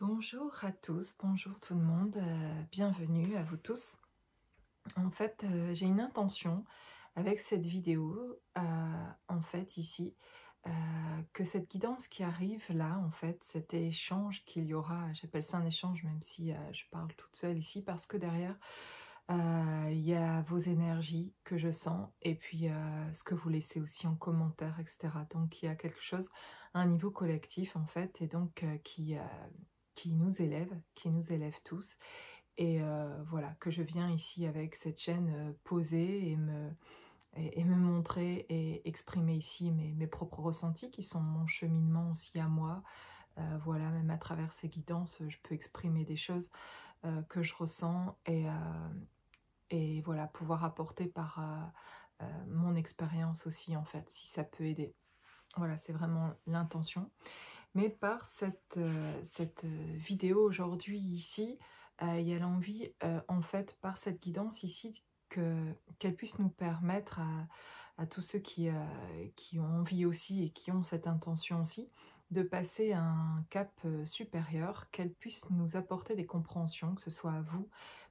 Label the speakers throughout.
Speaker 1: Bonjour à tous, bonjour tout le monde, bienvenue à vous tous. En fait, j'ai une intention avec cette vidéo, en fait ici, heu, que cette guidance qui arrive là, en fait, cet échange qu'il y aura, j'appelle ça un échange même si, je parle toute seule ici parce que derrière, il y a vos énergies que je sens et puis, ce que vous laissez aussi en commentaire et cetera. Donc il y a quelque chose, un niveau collectif en fait et donc qui nous élève tous et voilà, que je viens ici avec cette chaîne, poser et me montrer et exprimer ici mes propres ressentis qui sont mon cheminement aussi à moi. Voilà, même à travers ces guidances, je peux exprimer des choses, que je ressens et voilà, pouvoir apporter par, mon expérience aussi en fait, si ça peut aider. Voilà, c'est vraiment l'intention. Mais par cette vidéo aujourd'hui ici, il y a l'envie, en fait, par cette guidance ici, qu'elle puisse nous permettre à tous ceux qui ont envie aussi et qui ont cette intention aussi, de passer un cap, supérieur, qu'elle puisse nous apporter des compréhensions, que ce soit à vous,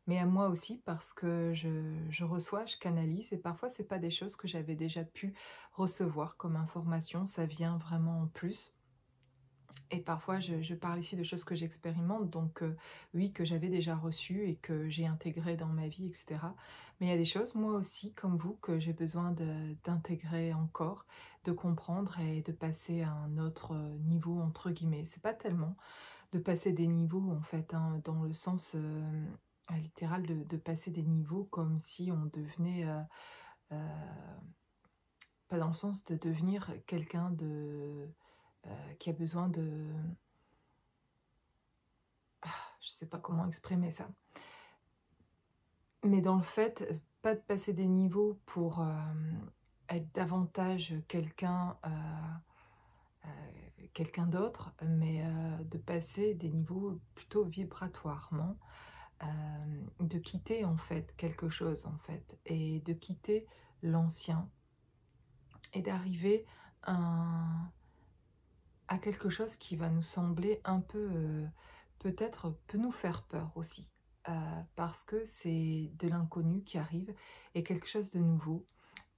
Speaker 1: mais à moi aussi parce que je reçois, je canalise et parfois c'est pas des choses que j'avais déjà pu recevoir comme information, ça vient vraiment en plus. Et parfois, je parle ici de choses que j'expérimente, donc oui, que j'avais déjà reçues et que j'ai intégrées dans ma vie, et cetera. Mais il y a des choses, moi aussi, comme vous, que j'ai besoin d'intégrer encore, de comprendre et de passer à un autre niveau, entre guillemets. C'est pas tellement de passer des niveaux, en fait, hein, dans le sens littéral de passer des niveaux comme si on devenait, pas dans le sens de devenir quelqu'un qui a besoin de je sais pas comment exprimer ça. Mais dans le fait, pas de passer des niveaux pour, être davantage quelqu'un d'autre, mais, de passer des niveaux plutôt vibratoirement, de quitter en fait quelque chose en fait et de quitter l'ancien et d'arriver à quelque chose qui va nous sembler un peu, peut-être peut nous faire peur aussi, parce que c'est de l'inconnu qui arrive et quelque chose de nouveau,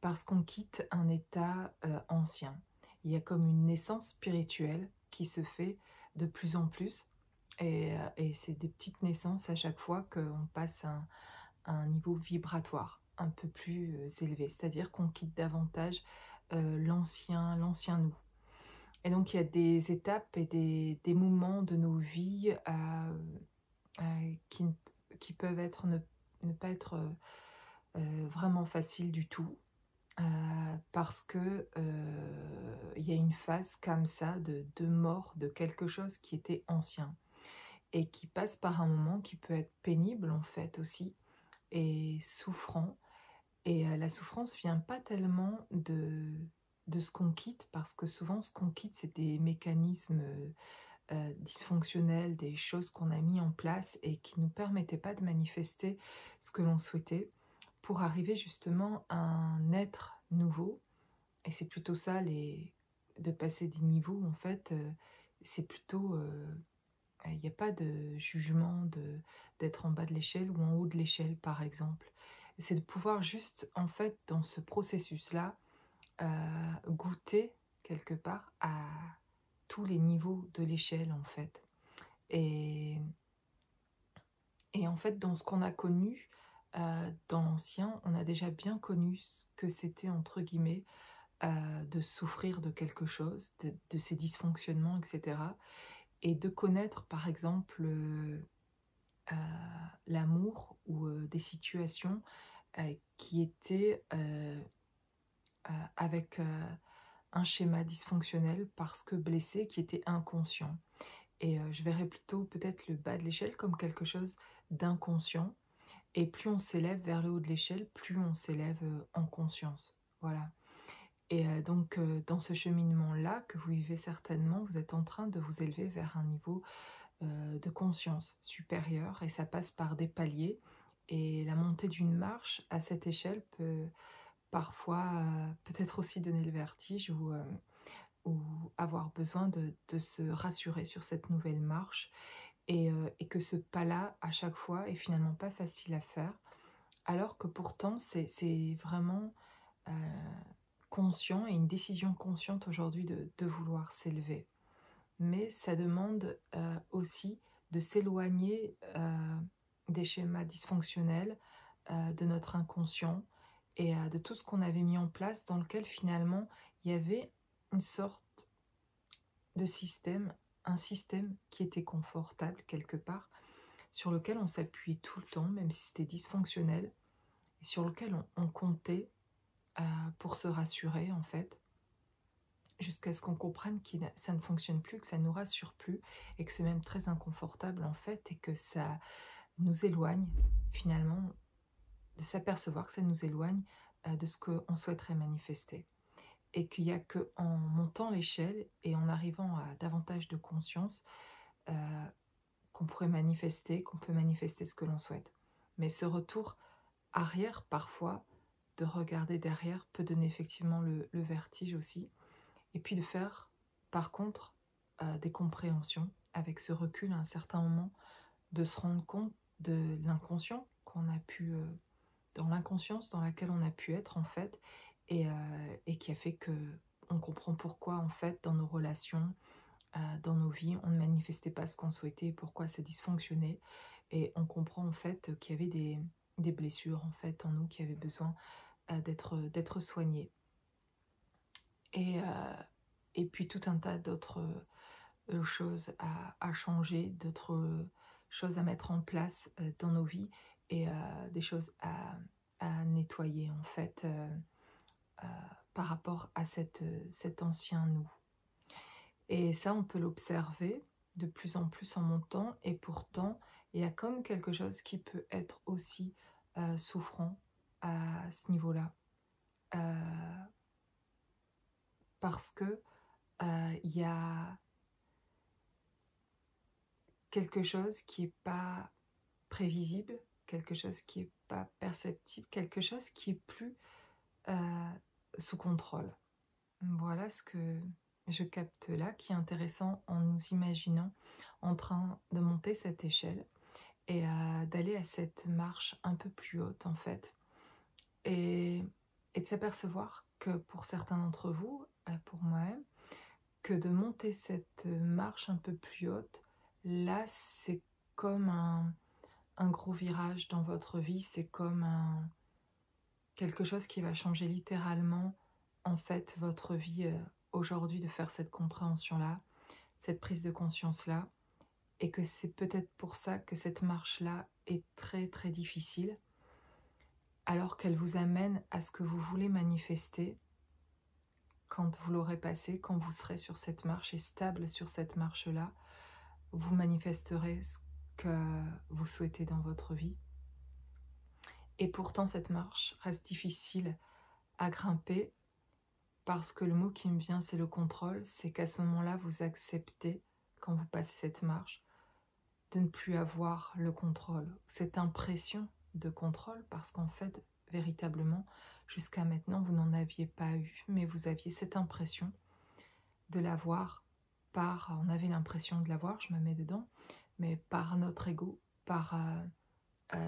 Speaker 1: parce qu'on quitte un état, ancien. Il y a comme une naissance spirituelle qui se fait de plus en plus et c'est des petites naissances à chaque fois qu'on passe un niveau vibratoire un peu plus, élevé. C'est-à-dire qu'on quitte davantage, l'ancien nous. Et donc il y a des étapes et des moments de nos vies, qui qui peuvent être ne pas être, vraiment faciles du tout, parce que, il y a une phase comme ça de mort de quelque chose qui était ancien et qui passe par un moment qui peut être pénible en fait aussi et souffrant et la souffrance vient pas tellement de ce qu'on quitte parce que souvent ce qu'on quitte c'est des mécanismes, dysfonctionnelles, des choses qu'on a mis en place et qui ne nous permettaient pas de manifester ce que l'on souhaitait pour arriver justement à un être nouveau. Et c'est plutôt ça, de passer des niveaux, en fait, c'est plutôt, il n'y a pas de jugement d'être en bas de l'échelle ou en haut de l'échelle, par exemple. C'est de pouvoir juste, en fait, dans ce processus-là, goûter quelque part à tous les niveaux de l'échelle, en fait. Et et en fait, dans ce qu'on a connu, dans l'ancien, on a déjà bien connu ce que c'était entre guillemets, de souffrir de quelque chose, de ces dysfonctionnements et cetera et de connaître par exemple, heu, l'amour ou, des situations, qui étaient, avec, un schéma dysfonctionnel parce que blessé, qui était inconscient. Et je verrais plutôt peut-être le bas de l'échelle comme quelque chose d'inconscient et plus on s'élève vers le haut de l'échelle, plus on s'élève, en conscience. Voilà et donc dans ce cheminement-là que vous vivez certainement, vous êtes en train de vous élever vers un niveau, de conscience supérieure et ça passe par des paliers et la montée d'une marche à cette échelle peut parfois, peut-être aussi donner le vertige ou avoir besoin de se rassurer sur cette nouvelle marche et que ce pas-là, à chaque fois, est finalement pas facile à faire, alors que pourtant c'est vraiment euh, conscient et une décision consciente aujourd'hui de vouloir s'élever. Mais ça demande aussi de s'éloigner des schémas dysfonctionnels, de notre inconscient et de tout ce qu'on avait mis en place dans lequel finalement il y avait une sorte de système, un système qui était confortable quelque part, sur lequel on s'appuyait tout le temps, même si c'était dysfonctionnel, et sur lequel on comptait pour se rassurer en fait, jusqu'à ce qu'on comprenne que ça ne fonctionne plus, que ça ne nous rassure plus, et que c'est même très inconfortable en fait, et que ça nous éloigne finalement, de s'apercevoir que ça nous éloigne de ce qu'on souhaiterait manifester. Et qu'il n'y a qu'en montant l'échelle et en arrivant à davantage de conscience qu'on pourrait manifester, qu'on peut manifester ce que l'on souhaite. Mais ce retour arrière, parfois, de regarder derrière, peut donner effectivement le vertige aussi. Et puis de faire, par contre, des compréhensions, avec ce recul à un certain moment, de se rendre compte de l'inconscient qu'on a pu, dans l'inconscience dans laquelle on a pu être en fait, et qui a fait que on comprend pourquoi en fait dans nos relations, dans nos vies, on ne manifestait pas ce qu'on souhaitait, pourquoi ça dysfonctionnait, et on comprend en fait qu'il y avait des blessures en fait en nous qui avaient besoin d'être soignées. Et, euh, et puis tout un tas d'autres choses à changer, d'autres choses à mettre en place dans nos vies, et des choses à nettoyer en fait euh, par rapport à cet ancien nous. Et ça, on peut l'observer de plus en plus en montant, et pourtant, il y a comme quelque chose qui peut être aussi souffrant à ce niveau-là. Euh, Parce que il y a quelque chose qui n'est pas prévisible, quelque chose qui n'est pas perceptible, quelque chose qui est plus sous contrôle. Voilà ce que je capte là, qui est intéressant en nous imaginant en train de monter cette échelle et d'aller à cette marche un peu plus haute en fait. Et, et de s'apercevoir que pour certains d'entre vous, pour moi-même, que de monter cette marche un peu plus haute, là c'est comme un gros virage dans votre vie, c'est comme quelque chose qui va changer littéralement en fait votre vie aujourd'hui, de faire cette compréhension-là, cette prise de conscience-là, et que c'est peut-être pour ça que cette marche-là est très très difficile, alors qu'elle vous amène à ce que vous voulez manifester quand vous l'aurez passé, quand vous serez sur cette marche et stable sur cette marche-là, vous manifesterez ce que vous souhaitez dans votre vie. Et pourtant, cette marche reste difficile à grimper, parce que le mot qui me vient, c'est le contrôle. C'est qu'à ce moment-là, vous acceptez, quand vous passez cette marche, de ne plus avoir le contrôle, cette impression de contrôle, parce qu'en fait, véritablement, jusqu'à maintenant, vous n'en aviez pas eu, mais vous aviez cette impression de l'avoir on avait l'impression de l'avoir, je me mets dedans, mais par notre ego, par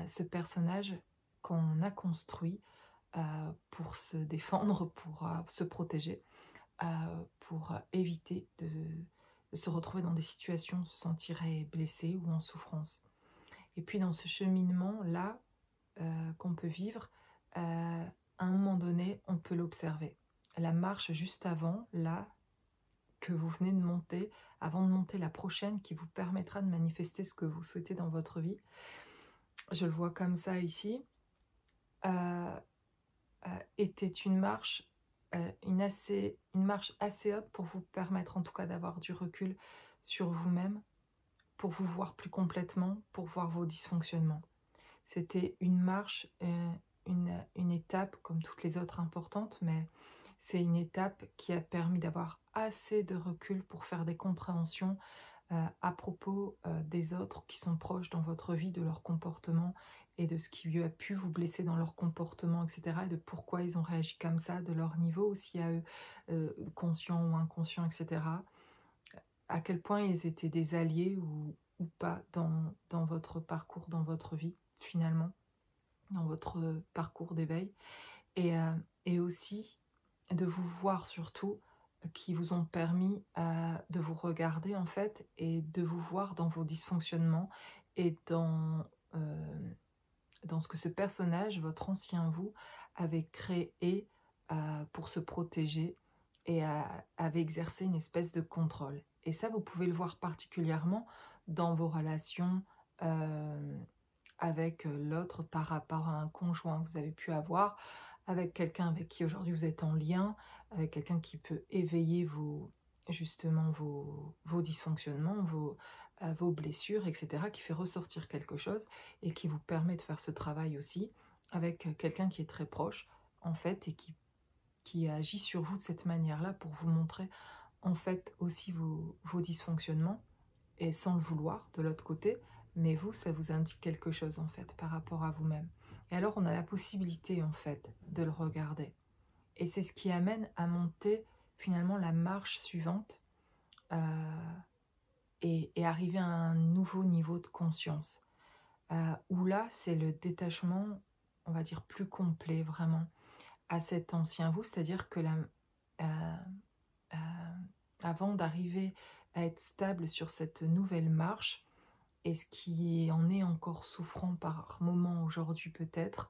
Speaker 1: ce personnage qu'on a construit pour se défendre, pour se protéger, pour éviter de se retrouver dans des situations où on se sentirait blessé ou en souffrance. Et puis dans ce cheminement-là qu'on peut vivre, à un moment donné, on peut l'observer. La marche juste avant, là, que vous venez de monter, avant de monter la prochaine qui vous permettra de manifester ce que vous souhaitez dans votre vie, je le vois comme ça ici, euh, était une marche, une marche assez haute pour vous permettre en tout cas d'avoir du recul sur vous-même, pour vous voir plus complètement, pour voir vos dysfonctionnements. C'était une marche, une étape comme toutes les autres importantes, mais c'est une étape qui a permis d'avoir assez de recul pour faire des compréhensions à propos des autres qui sont proches dans votre vie, de leur comportement et de ce qui a pu vous blesser dans leur comportement, etc. Et de pourquoi ils ont réagi comme ça, de leur niveau aussi à eux, conscient ou inconscient, etc. À quel point ils étaient des alliés ou pas dans votre parcours, dans votre vie, finalement, dans votre parcours d'éveil. Et aussi de vous voir surtout, qui vous ont permis, de vous regarder en fait et de vous voir dans vos dysfonctionnements et dans ce que ce personnage, votre ancien vous, avait créé, pour se protéger et avait exercé une espèce de contrôle. Et ça, vous pouvez le voir particulièrement dans vos relations, avec l'autre par rapport à un conjoint que vous avez pu avoir, avec quelqu'un avec qui aujourd'hui vous êtes en lien, avec quelqu'un qui peut éveiller justement vos dysfonctionnements, vos blessures, etc., qui fait ressortir quelque chose et qui vous permet de faire ce travail aussi avec quelqu'un qui est très proche, en fait, et qui agit sur vous de cette manière-là pour vous montrer, en fait, aussi vos dysfonctionnements, et sans le vouloir de l'autre côté, mais vous, ça vous indique quelque chose en fait par rapport à vous-même. Et alors on a la possibilité en fait de le regarder. Et c'est ce qui amène à monter finalement la marche suivante, et arriver à un nouveau niveau de conscience. Où là, c'est le détachement, on va dire, plus complet vraiment à cet ancien vous, c'est-à-dire que euh, euh, avant d'arriver à être stable sur cette nouvelle marche, et ce qui en est encore souffrant par moment aujourd'hui peut-être,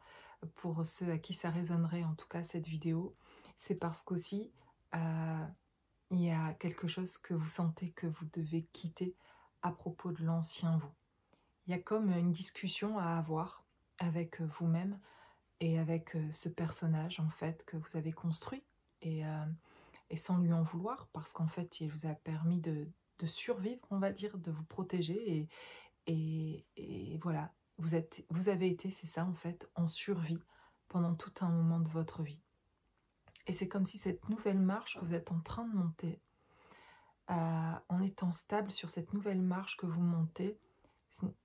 Speaker 1: pour ceux à qui ça résonnerait en tout cas cette vidéo, c'est parce qu'aussi il y a quelque chose que vous sentez que vous devez quitter à propos de l'ancien vous. Il y a comme une discussion à avoir avec vous-même et avec ce personnage en fait que vous avez construit, et, euh, et sans lui en vouloir, parce qu'en fait il vous a permis de survivre, on va dire, de vous protéger, et voilà, vous avez été, c'est ça en fait, en survie pendant tout un moment de votre vie. Et c'est comme si cette nouvelle marche que vous êtes en train de monter, en étant stable sur cette nouvelle marche que vous montez,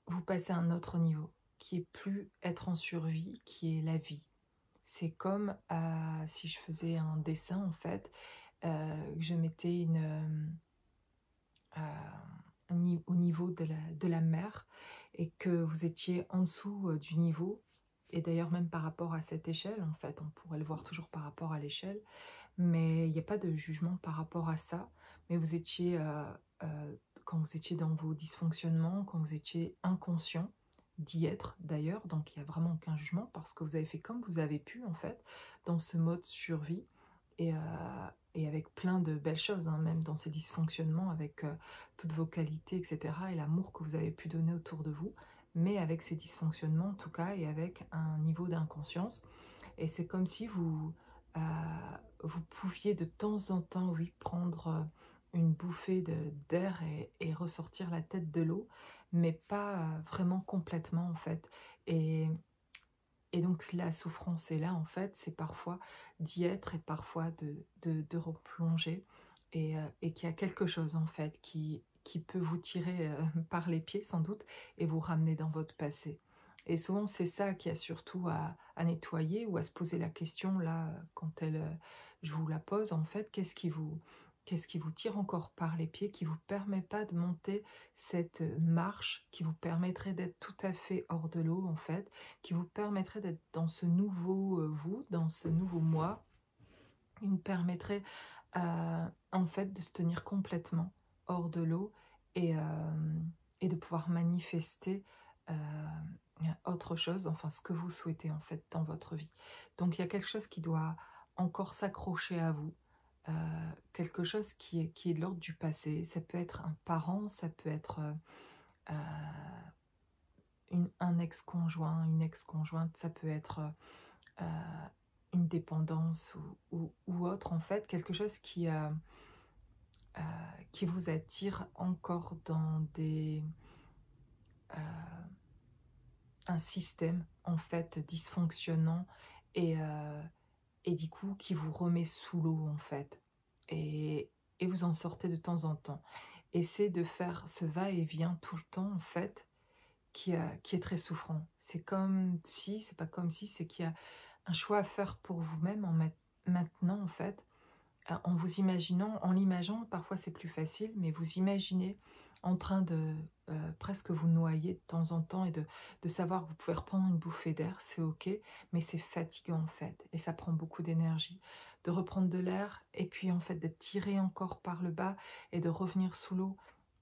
Speaker 1: vous passez à un autre niveau, qui est plus être en survie, qui est la vie. C'est comme si je faisais un dessin en fait, que je mettais au niveau de la mer, et que vous étiez en dessous du niveau, et d'ailleurs même par rapport à cette échelle, en fait, on pourrait le voir toujours par rapport à l'échelle, mais il n'y a pas de jugement par rapport à ça, mais vous étiez, quand vous étiez dans vos dysfonctionnements, quand vous étiez inconscient d'y être d'ailleurs, donc il n'y a vraiment aucun jugement, parce que vous avez fait comme vous avez pu, en fait, dans ce mode survie, et, et avec plein de belles choses, hein, même dans ces dysfonctionnements, avec toutes vos qualités, etc., et l'amour que vous avez pu donner autour de vous, mais avec ces dysfonctionnements en tout cas, et avec un niveau d'inconscience. Et c'est comme si euh, vous pouviez de temps en temps, oui, prendre une bouffée d'air, et ressortir la tête de l'eau, mais pas vraiment complètement en fait. Et, et donc la souffrance est là en fait, c'est parfois d'y être et parfois de replonger, et qu'il y a quelque chose en fait qui peut vous tirer par les pieds sans doute et vous ramener dans votre passé. Et souvent c'est ça qui a surtout à nettoyer, ou à se poser la question là quand je vous la pose en fait, qu'est-ce qui vous tire encore par les pieds, qui vous permet pas de monter cette marche, qui vous permettrait d'être tout à fait hors de l'eau en fait, qui vous permettrait d'être dans ce nouveau vous, dans ce nouveau moi, qui vous permettrait en fait de se tenir complètement hors de l'eau, et de pouvoir manifester autre chose, enfin ce que vous souhaitez en fait dans votre vie. Donc il y a quelque chose qui doit encore s'accrocher à vous, quelque chose qui est de l'ordre du passé. Ça peut être un parent, ça peut être euh, un ex-conjoint, une ex-conjointe, ça peut être une dépendance ou autre, en fait, quelque chose qui vous attire encore dans un système, en fait, dysfonctionnant, et du coup, qui vous remet sous l'eau, en fait. Et vous en sortez de temps en temps. Et c'est de faire ce va-et-vient tout le temps, en fait, qui est très souffrant. C'est comme si, c'est pas comme si, c'est qu'il y a un choix à faire pour vous-même maintenant, en fait, en vous imaginant, en l'imaginant, parfois c'est plus facile, mais vous imaginez en train de presque vous noyer de temps en temps et de savoir que vous pouvez reprendre une bouffée d'air, c'est OK, mais c'est fatigant en fait et ça prend beaucoup d'énergie. De reprendre de l'air et puis en fait d'être tiré encore par le bas et de revenir sous l'eau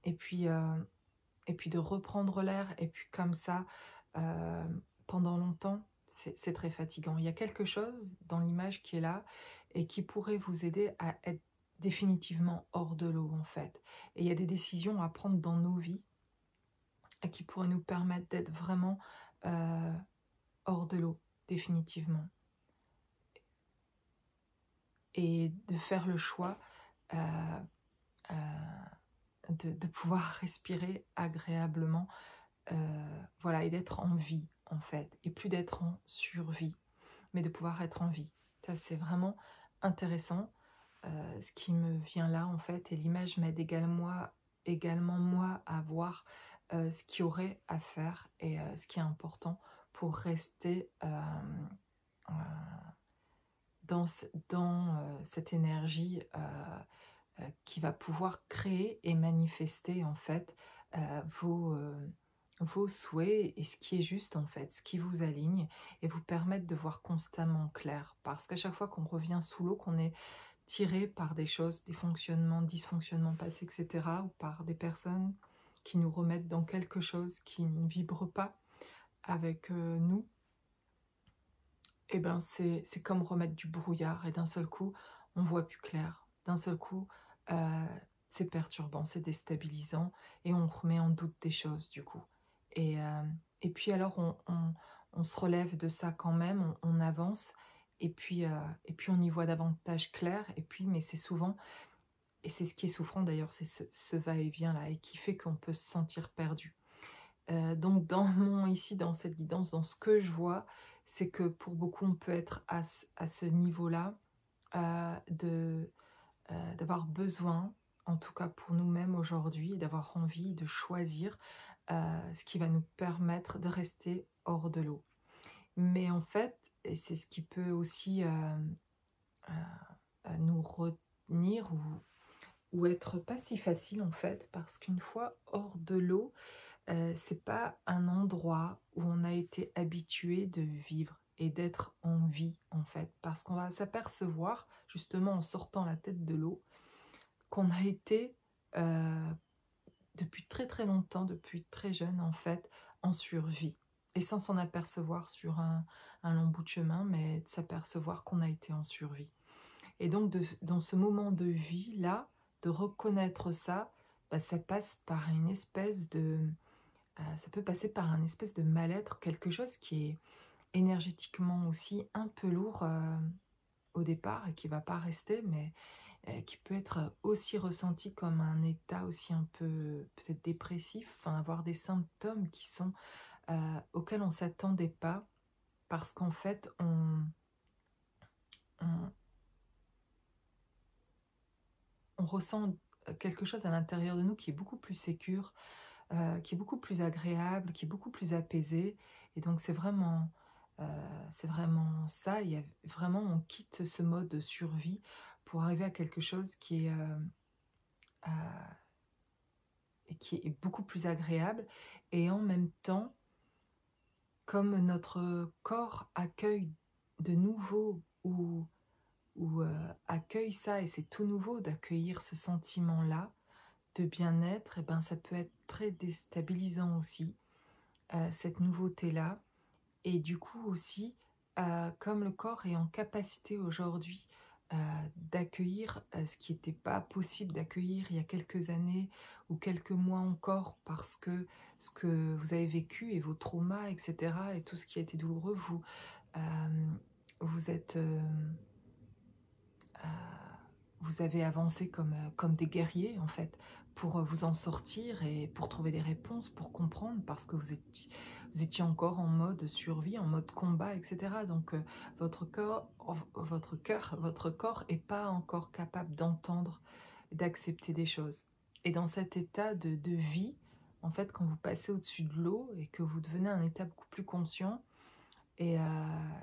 Speaker 1: et puis de reprendre l'air et puis comme ça, pendant longtemps, c'est très fatigant. Il y a quelque chose dans l'image qui est là et qui pourrait vous aider à être définitivement hors de l'eau, en fait. Et il y a des décisions à prendre dans nos vies et qui pourraient nous permettre d'être vraiment, heu, hors de l'eau, définitivement. Et de faire le choix, heu heu, de pouvoir respirer agréablement. Voilà et d'être en vie, en fait et plus d'être en survie, mais de pouvoir être en vie. Ça, c'est vraiment intéressant, ce qui me vient là, en fait et l'image m'aide également moi à voir, ce qu'il y aurait à faire et ce qui est important pour rester, heu, cette énergie, qui va pouvoir créer et manifester en fait, heu, vos, vos souhaits et ce qui est juste en fait, ce qui vous aligne et vous permettre de voir constamment clair. Parce qu'à chaque fois qu'on revient sous l'eau, qu'on est tiré par des choses, des fonctionnements, dysfonctionnements passés et cetera ou par des personnes qui nous remettent dans quelque chose qui ne vibre pas avec, nous et ben, c'est comme remettre du brouillard et d'un seul coup, on voit plus clair. D'un seul coup, heu, c'est perturbant, c'est déstabilisant et on remet en doute des choses du coup. Et puis alors on se relève de ça quand même, on avance et puis on y voit davantage clair et puis mais c'est souvent et c'est ce qui est souffrant d'ailleurs, c'est ce va-et-vient là et qui fait qu'on peut se sentir perdu. Donc dans mon ici, dans cette guidance, dans ce que je vois, c'est que pour beaucoup, on peut être à ce niveau-là, de, d'avoir besoin, en tout cas pour nous-mêmes aujourd'hui, d'avoir envie de choisir, ce qui va nous permettre de rester hors de l'eau. Mais en fait et c'est ce qui peut aussi, nous retenir ou être pas si facile en fait, parce qu'une fois hors de l'eau, c'est pas un endroit où on a été habitué de vivre et d'être en vie, en fait. Parce qu'on va s'apercevoir, justement en sortant la tête de l'eau, qu'on a été, depuis très, très longtemps, depuis très jeune, en fait, en survie et sans s'en apercevoir sur un long bout de chemin, mais de s'apercevoir qu'on a été en survie et donc dans ce moment de vie-là, de reconnaître ça, bah, ça passe par une espèce de ça peut passer par un espèce de mal-être, quelque chose qui est énergétiquement aussi un peu lourd, au départ et qui va pas rester, mais qui peut être aussi ressenti comme un état aussi un peu peut-être dépressif, enfin avoir des symptômes qui sont, auxquels on s'attendait pas parce qu'en fait on on ressent, quelque chose à l'intérieur de nous qui est beaucoup plus sécure, qui est beaucoup plus agréable, qui est beaucoup plus apaisé et donc heu, c'est vraiment ça. Il y a vraiment on quitte ce mode survie pour arriver à quelque chose qui est, heu et qui est beaucoup plus agréable et en même temps, comme notre corps accueille de nouveau ou accueille ça et c'est tout nouveau d'accueillir ce sentiment-là de bien-être et ben, ça peut être très déstabilisant aussi, cette nouveauté-là. Et du coup aussi, comme le corps est en capacité aujourd'hui, heu, d'accueillir, ce qui n'était pas possible d'accueillir il y a quelques années ou quelques mois encore parce que ce que vous avez vécu et vos traumas et cetera et tout ce qui a été douloureux, vous êtes, heu, vous avez avancé comme des guerriers en fait, pour, vous en sortir et pour trouver des réponses, pour comprendre parce que vous étiez encore en mode survie, en mode combat et cetera donc votre cœur, votre corps est pas encore capable d'entendre, d'accepter des choses et dans cet état de vie, en fait, quand vous passez au-dessus de l'eau et que vous devenez un état beaucoup plus conscient et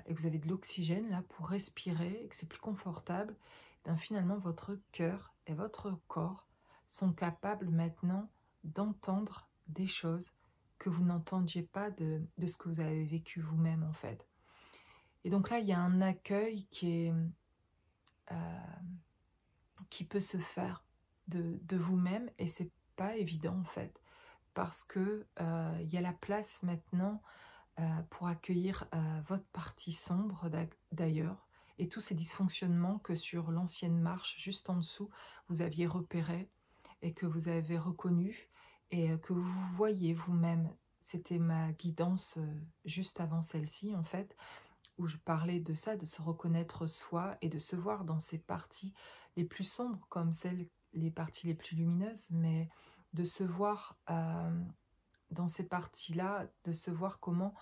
Speaker 1: et que vous avez de l'oxygène là pour respirer et que c'est plus confortable, ben, finalement votre cœur et votre corps sont capables maintenant d'entendre des choses que vous n'entendiez pas de ce que vous avez vécu vous-même en fait. Et donc là, il y a un accueil euh, qui peut se faire de vous-même et c'est pas évident en fait parce que il y a la place maintenant pour accueillir votre partie sombre d'ailleurs et tous ces dysfonctionnements que sur l'ancienne marche juste en dessous vous aviez repérés et que vous avez reconnu et que vous voyez vous-même. C'était ma guidance juste avant celle-ci en fait, où je parlais de ça, de se reconnaître soi et de se voir dans ces parties les plus sombres comme celles, les parties les plus lumineuses, mais de se voir dans ces parties-là, de se voir comment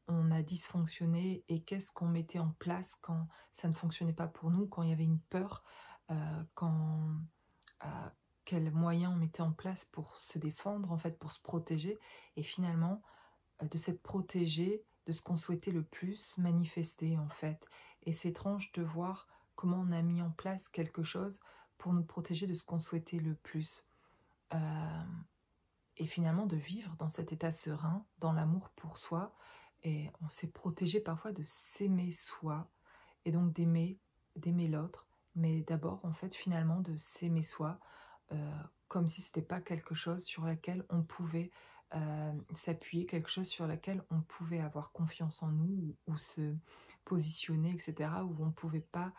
Speaker 1: on a dysfonctionné et qu'est-ce qu'on mettait en place quand ça ne fonctionnait pas pour nous, quand il y avait une peur, quand euh, quels moyens on mettait en place pour se défendre, en fait, pour se protéger, et finalement de s'être protégé de ce qu'on souhaitait le plus manifester, en fait. Et c'est étrange de voir comment on a mis en place quelque chose pour nous protéger de ce qu'on souhaitait le plus. Euh, et finalement de vivre dans cet état serein, dans l'amour pour soi, et on s'est protégé parfois de s'aimer soi, et donc d'aimer l'autre, mais d'abord en fait finalement de s'aimer soi, comme si c'était pas quelque chose sur laquelle on pouvait s'appuyer, quelque chose sur laquelle on pouvait avoir confiance en nous ou se positionner, etc., où on pouvait pas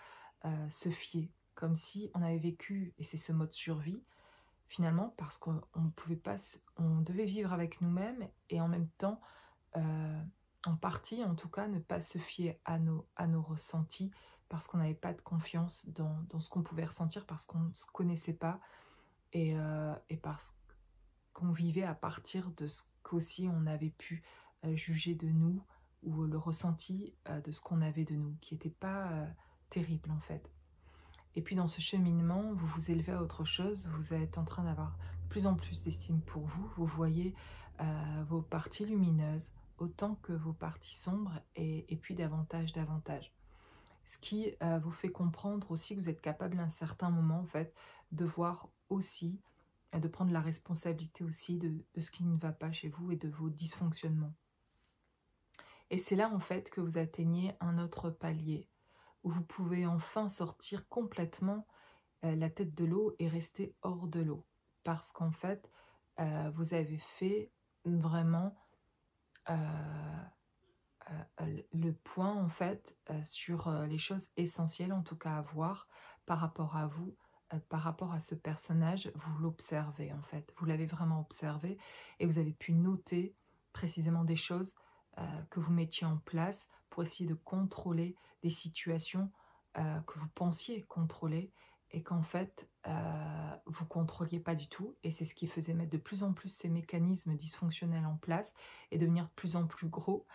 Speaker 1: se fier, comme si on avait vécu, et c'est ce mode survie, finalement, parce qu'on ne pouvait pas, on devait vivre avec nous-mêmes et en même temps, euh, en partie en tout cas, ne pas se fier à nos ressentis parce qu'on n'avait pas de confiance dans ce qu'on pouvait ressentir parce qu'on ne se connaissait pas et parce qu'on vivait à partir de ce qu'aussi on avait pu juger de nous ou le ressenti de ce qu'on avait de nous, qui n'était pas terrible en fait. Et puis dans ce cheminement, vous vous élevez à autre chose, vous êtes en train d'avoir de plus en plus d'estime pour vous, vous voyez vos parties lumineuses autant que vos parties sombres et puis davantage. Ce qui vous fait comprendre aussi que vous êtes capable à un certain moment en fait de voir aussi, de prendre la responsabilité aussi de ce qui ne va pas chez vous et de vos dysfonctionnements. Et c'est là en fait que vous atteignez un autre palier où vous pouvez enfin sortir complètement la tête de l'eau et rester hors de l'eau. Parce qu'en fait, vous avez fait vraiment le point en fait sur les choses essentielles, en tout cas à voir par rapport à vous, par rapport à ce personnage. Vous l'observez en fait, vous l'avez vraiment observé et vous avez pu noter précisément des choses que vous mettiez en place pour essayer de contrôler des situations que vous pensiez contrôler et qu'en fait vous contrôliez pas du tout, et c'est ce qui faisait mettre de plus en plus ces mécanismes dysfonctionnels en place et devenir de plus en plus gros.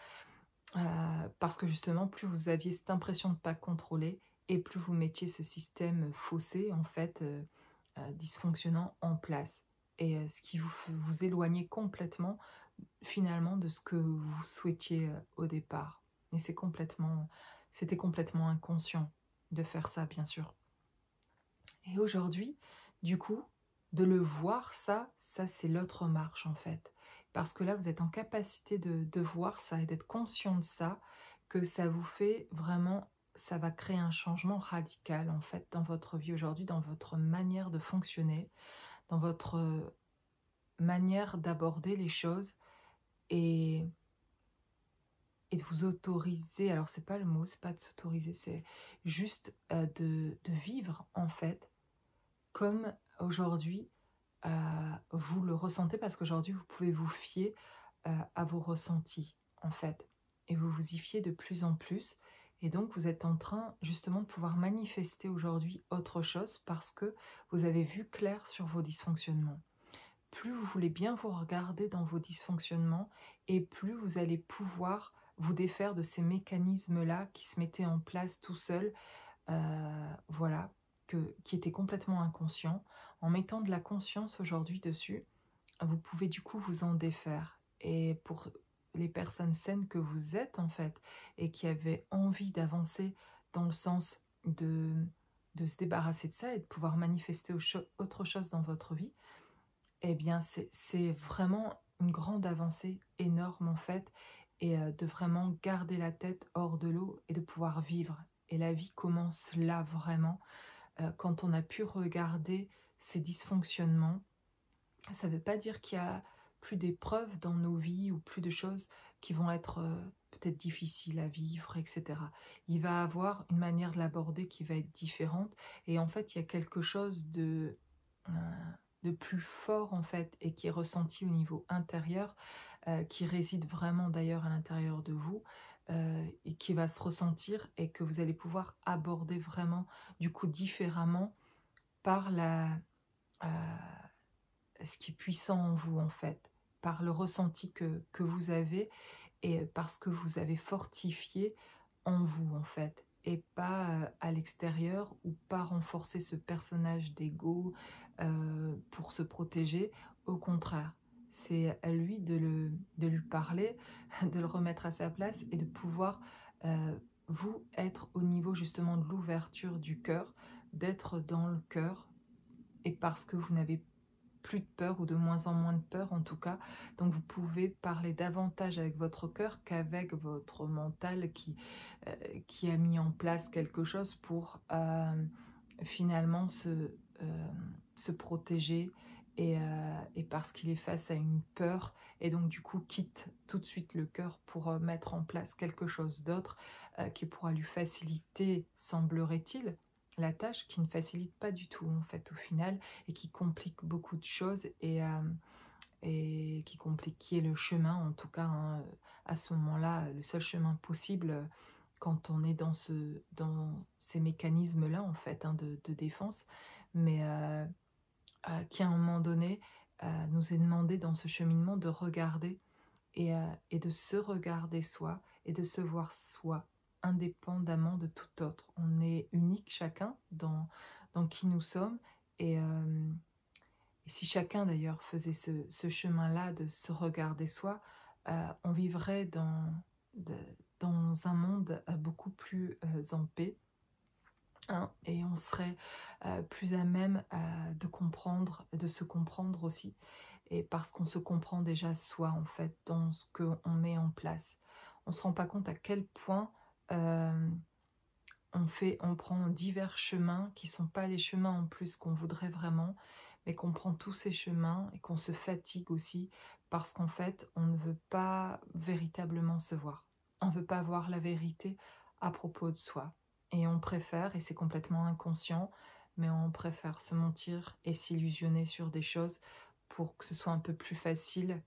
Speaker 1: Parce que justement, plus vous aviez cette impression de ne pas contrôler, et plus vous mettiez ce système faussé, en fait, dysfonctionnant en place. Et ce qui vous éloignait complètement, finalement, de ce que vous souhaitiez au départ. Et c'était complètement inconscient de faire ça, bien sûr. Et aujourd'hui, du coup, de le voir, ça c'est l'autre marche, en fait. Parce que là, vous êtes en capacité de voir ça et d'être conscient de ça, que ça vous fait vraiment, ça va créer un changement radical, en fait, dans votre vie aujourd'hui, dans votre manière de fonctionner, dans votre manière d'aborder les choses et, et de vous autoriser, alors c'est pas le mot, c'est pas de s'autoriser, c'est juste de vivre, en fait, comme aujourd'hui vous le ressentez, parce qu'aujourd'hui vous pouvez vous fier à vos ressentis en fait, et vous vous y fiez de plus en plus, et donc vous êtes en train justement de pouvoir manifester aujourd'hui autre chose parce que vous avez vu clair sur vos dysfonctionnements. Plus vous voulez bien vous regarder dans vos dysfonctionnements, et plus vous allez pouvoir vous défaire de ces mécanismes-là qui se mettaient en place tout seuls, voilà, qui était complètement inconscient. En mettant de la conscience aujourd'hui dessus, vous pouvez du coup vous en défaire. Et pour les personnes saines que vous êtes en fait, et qui avaient envie d'avancer dans le sens de se débarrasser de ça et de pouvoir manifester autre chose dans votre vie, eh bien, c'est vraiment une grande avancée, énorme en fait, et de vraiment garder la tête hors de l'eau et de pouvoir vivre. Et la vie commence là vraiment, quand on a pu regarder ces dysfonctionnements. Ça ne veut pas dire qu'il y a plus d'épreuves dans nos vies ou plus de choses qui vont être peut-être difficiles à vivre, etc. Il va avoir une manière de l'aborder qui va être différente. Et en fait, il y a quelque chose euh, de plus fort, en fait, et qui est ressenti au niveau intérieur, qui réside vraiment d'ailleurs à l'intérieur de vous, et qui va se ressentir et que vous allez pouvoir aborder vraiment, du coup, différemment par euh, ce qui est puissant en vous, en fait, par le ressenti que vous avez et parce que vous avez fortifié en vous, en fait, et pas à l'extérieur ou pas renforcer ce personnage d'ego pour se protéger. Au contraire, c'est à lui de lui parler, de le remettre à sa place et de pouvoir, euh, vous, être au niveau justement de l'ouverture du cœur, d'être dans le cœur, et parce que vous n'avez plus de peur ou de moins en moins de peur en tout cas. Donc vous pouvez parler davantage avec votre cœur qu'avec votre mental qui a mis en place quelque chose pour finalement se protéger et parce qu'il est face à une peur et donc du coup quitte tout de suite le cœur pour mettre en place quelque chose d'autre qui pourra lui faciliter, semblerait-il, la tâche, qui ne facilite pas du tout en fait au final et qui complique beaucoup de choses et qui est le chemin en tout cas, hein, à ce moment-là, le seul chemin possible quand on est dans ces mécanismes-là en fait, hein, de défense, mais qui à un moment donné nous est demandé dans ce cheminement de regarder et de se regarder soi et de se voir soi indépendamment de tout autre. On est unique chacun dans qui nous sommes et, euh, et si chacun d'ailleurs faisait ce chemin-là de se regarder soi, on vivrait de- dans un monde beaucoup plus en paix, hein, et on serait plus à même de comprendre, de se comprendre aussi, et parce qu'on se comprend déjà soi en fait dans ce qu'on met en place. On ne se rend pas compte à quel point euh, on prend divers chemins qui sont pas les chemins en plus qu'on voudrait vraiment, mais qu'on prend tous ces chemins et qu'on se fatigue aussi parce qu'en fait, on ne veut pas véritablement se voir. On ne veut pas voir la vérité à propos de soi. Et on préfère, et c'est complètement inconscient, mais on préfère se mentir et s'illusionner sur des choses pour que ce soit un peu plus facile,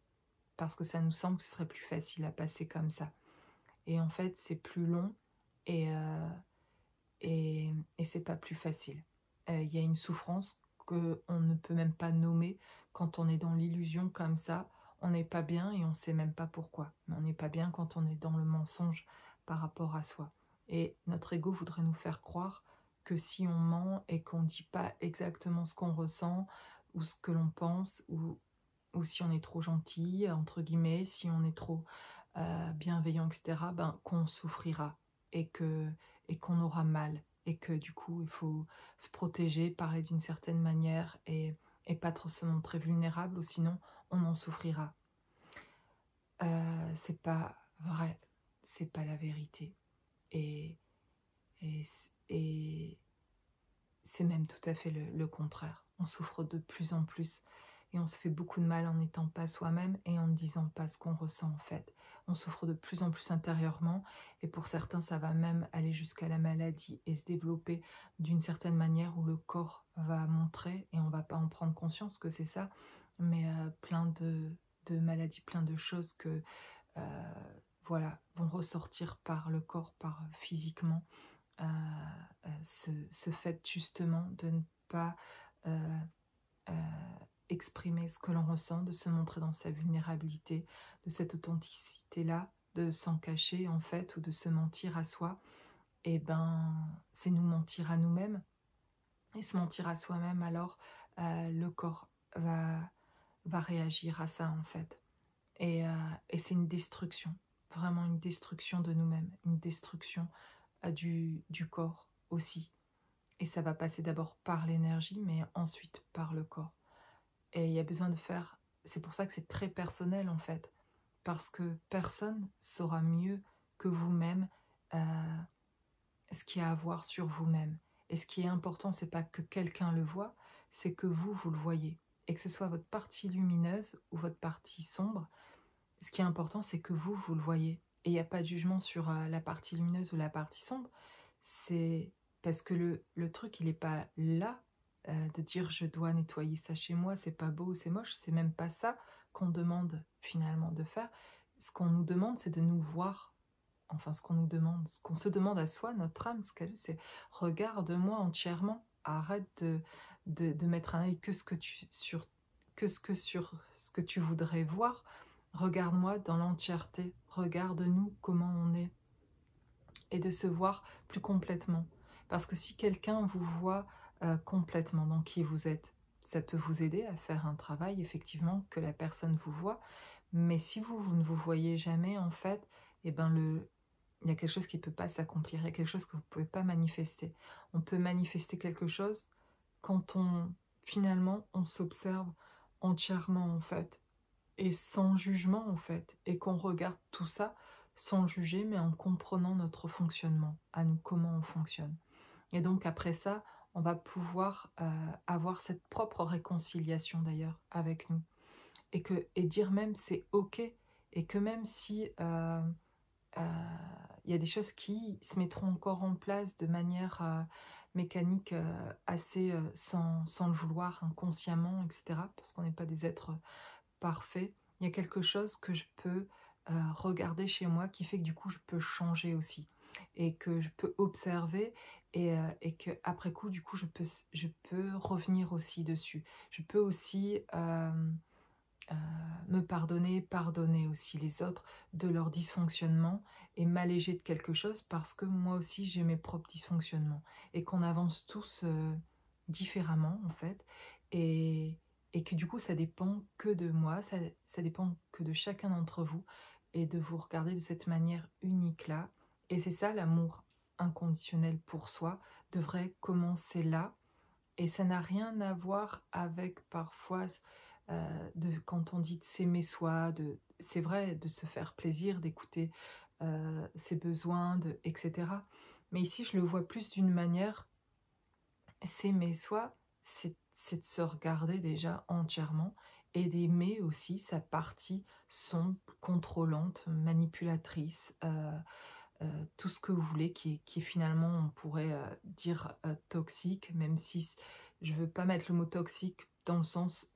Speaker 1: parce que ça nous semble que ce serait plus facile à passer comme ça. Et en fait, c'est plus long et, euh, et c'est pas plus facile. Il y a une souffrance qu'on ne peut même pas nommer quand on est dans l'illusion comme ça. On n'est pas bien et on sait même pas pourquoi. Mais on n'est pas bien quand on est dans le mensonge par rapport à soi. Et notre ego voudrait nous faire croire que si on ment et qu'on ne dit pas exactement ce qu'on ressent ou ce que l'on pense, ou si on est trop gentil, entre guillemets, si on est trop bienveillant, etc., ben, qu'on souffrira et que et qu'on aura mal et que du coup il faut se protéger, parler d'une certaine manière et pas trop se montrer vulnérable ou sinon on en souffrira. C'est pas vrai, c'est pas la vérité et, et c'est même tout à fait le contraire. On souffre de plus en plus et on se fait beaucoup de mal en n'étant pas soi-même et en ne disant pas ce qu'on ressent en fait. On souffre de plus en plus intérieurement et pour certains ça va même aller jusqu'à la maladie et se développer d'une certaine manière où le corps va montrer et on va pas en prendre conscience que c'est ça, mais plein de maladies, plein de choses que voilà, vont ressortir par le corps, par physiquement ce fait justement de ne pas euh, euh, exprimer ce que l'on ressent, de se montrer dans sa vulnérabilité, de cette authenticité-là, de s'en cacher en fait ou de se mentir à soi, et ben c'est nous mentir à nous-mêmes. Et se mentir à soi-même, alors le corps va réagir à ça en fait. Et c'est une destruction, vraiment une destruction de nous-mêmes, une destruction du corps aussi. Et ça va passer d'abord par l'énergie, mais ensuite par le corps. Et il y a besoin de faire... C'est pour ça que c'est très personnel en fait. Parce que personne saura mieux que vous-même ce qu'il y a à voir sur vous-même. Et ce qui est important, c'est pas que quelqu'un le voit, c'est que vous le voyez. Et que ce soit votre partie lumineuse ou votre partie sombre, ce qui est important, c'est que vous le voyez. Et il n'y a pas de jugement sur la partie lumineuse ou la partie sombre. C'est parce que le truc, il n'est pas là de dire je dois nettoyer ça chez moi, c'est pas beau, c'est moche. C'est même pas ça qu'on demande finalement de faire. Ce qu'on nous demande, c'est de nous voir. Enfin, ce qu'on nous demande, ce qu'on se demande à soi, notre âme, ce qu'elle veut, c'est regarde-moi entièrement. Arrête de mettre un œil que sur ce que tu voudrais voir. Regarde-moi dans l'entièreté. Regarde-nous comment on est. Et de se voir plus complètement. Parce que si quelqu'un vous voit complètement dans qui vous êtes, ça peut vous aider à faire un travail, effectivement, que la personne vous voit. Mais si vous ne vous voyez jamais, en fait, eh ben il y a quelque chose qui ne peut pas s'accomplir, il y a quelque chose que vous ne pouvez pas manifester. On peut manifester quelque chose quand finalement, on s'observe entièrement, en fait, et sans jugement, en fait, et qu'on regarde tout ça sans le juger, mais en comprenant notre fonctionnement, à nous, comment on fonctionne. Et donc, après ça, on va pouvoir avoir cette propre réconciliation, d'ailleurs, avec nous. Et dire même c'est OK, et que même si il y a des choses qui se mettront encore en place de manière mécanique, assez sans le vouloir, inconsciemment, etc., parce qu'on n'est pas des êtres parfaits, il y a quelque chose que je peux regarder chez moi qui fait que du coup je peux changer aussi, et que je peux observer, et que après coup du coup je peux revenir aussi dessus. Je peux aussi me pardonner aussi les autres de leur dysfonctionnement, et m'alléger de quelque chose parce que moi aussi j'ai mes propres dysfonctionnements, et qu'on avance tous différemment en fait, et, et que du coup ça dépend que de moi, ça dépend que de chacun d'entre vous, et de vous regarder de cette manière unique là. Et c'est ça l'amour inconditionnel pour soi, devrait commencer là. Et ça n'a rien à voir avec parfois, quand on dit de s'aimer soi, c'est vrai, de se faire plaisir, d'écouter ses besoins, etc. Mais ici, je le vois plus d'une manière, s'aimer soi, c'est de se regarder déjà entièrement, et d'aimer aussi sa partie sombre, contrôlante, manipulatrice, tout ce que vous voulez, qui est finalement, on pourrait dire toxique, même si je veux pas mettre le mot toxique dans le sens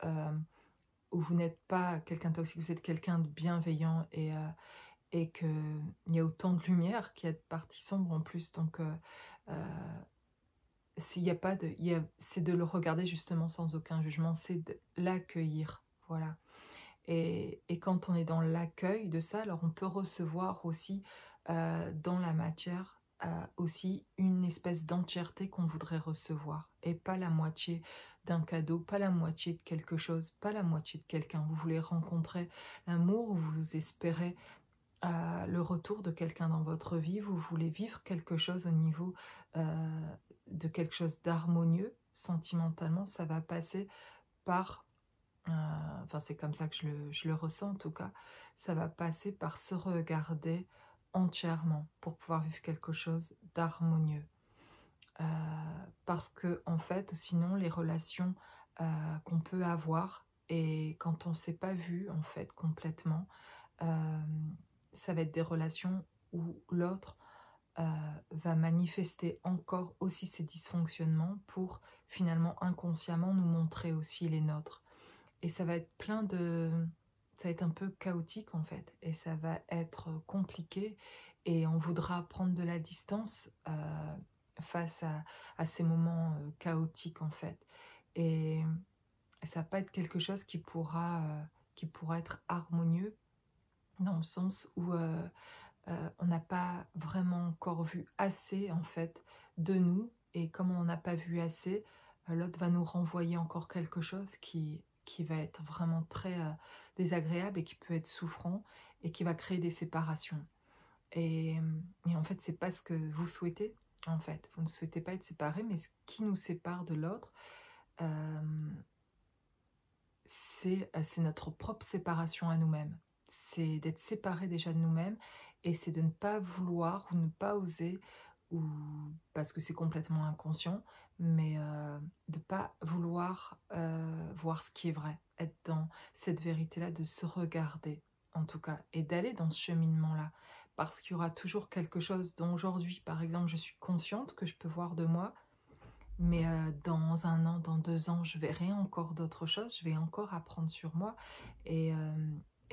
Speaker 1: où vous n'êtes pas quelqu'un de toxique, vous êtes quelqu'un de bienveillant, et qu'il y a autant de lumière qu'il y a de parties sombres en plus. Donc, s'il y a pas de, c'est de le regarder justement sans aucun jugement, c'est de l'accueillir. Voilà. Et quand on est dans l'accueil de ça, alors on peut recevoir aussi dans la matière aussi une espèce d'entièreté qu'on voudrait recevoir, et pas la moitié d'un cadeau, pas la moitié de quelque chose, pas la moitié de quelqu'un. Vous voulez rencontrer l'amour, vous espérez le retour de quelqu'un dans votre vie, vous voulez vivre quelque chose au niveau de quelque chose d'harmonieux, sentimentalement, ça va passer par enfin, c'est comme ça que je le ressens en tout cas. Ça va passer par se regarder entièrement pour pouvoir vivre quelque chose d'harmonieux. Parce que, en fait, sinon, les relations qu'on peut avoir, et quand on ne s'est pas vu, en fait, complètement, euh, ça va être des relations où l'autre va manifester encore aussi ses dysfonctionnements pour finalement inconsciemment nous montrer aussi les nôtres. Et ça va être ça va être un peu chaotique en fait, et ça va être compliqué, et on voudra prendre de la distance face à ces moments chaotiques en fait. Et ça va pas être quelque chose qui pourra être harmonieux, dans le sens où on n'a pas vraiment encore vu assez en fait de nous, et comme on n'en a pas vu assez, l'autre va nous renvoyer encore quelque chose qui va être vraiment très désagréable, et qui peut être souffrant, et qui va créer des séparations. Et en fait, c'est pas ce que vous souhaitez. En fait, vous ne souhaitez pas être séparés, mais ce qui nous sépare de l'autre, euh, c'est notre propre séparation à nous-mêmes. C'est d'être séparés déjà de nous-mêmes et c'est de ne pas vouloir ou ne pas oser, ou parce que c'est complètement inconscient, mais de pas vouloir voir ce qui est vrai, être dans cette vérité-là, de se regarder en tout cas, et d'aller dans ce cheminement-là. Parce qu'il y aura toujours quelque chose dont aujourd'hui, par exemple, je suis consciente que je peux voir de moi, mais dans 1 an, dans 2 ans, je verrai encore d'autres choses, je vais encore apprendre sur moi et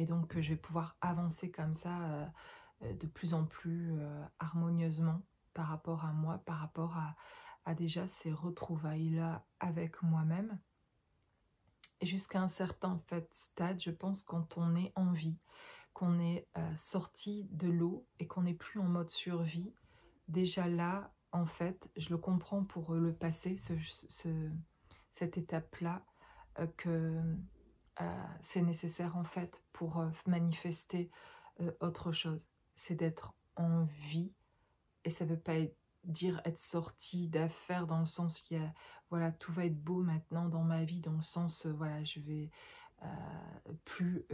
Speaker 1: donc je vais pouvoir avancer comme ça, de plus en plus, harmonieusement par rapport à moi, par rapport à déjà ces retrouvailles-là avec moi-même. Et jusqu'à un certain, en fait, stade, je pense, quand on est en vie, qu'on est, sorti de l'eau et qu'on n'est plus en mode survie. Déjà là, en fait, je le comprends pour, le passé, cette étape-là, que, c'est nécessaire en fait pour, manifester, autre chose. C'est d'être en vie et ça veut pas dire être sorti d'affaires dans le sens qu'il y a voilà, tout va être beau maintenant dans ma vie, dans le sens, voilà, je vais, plus,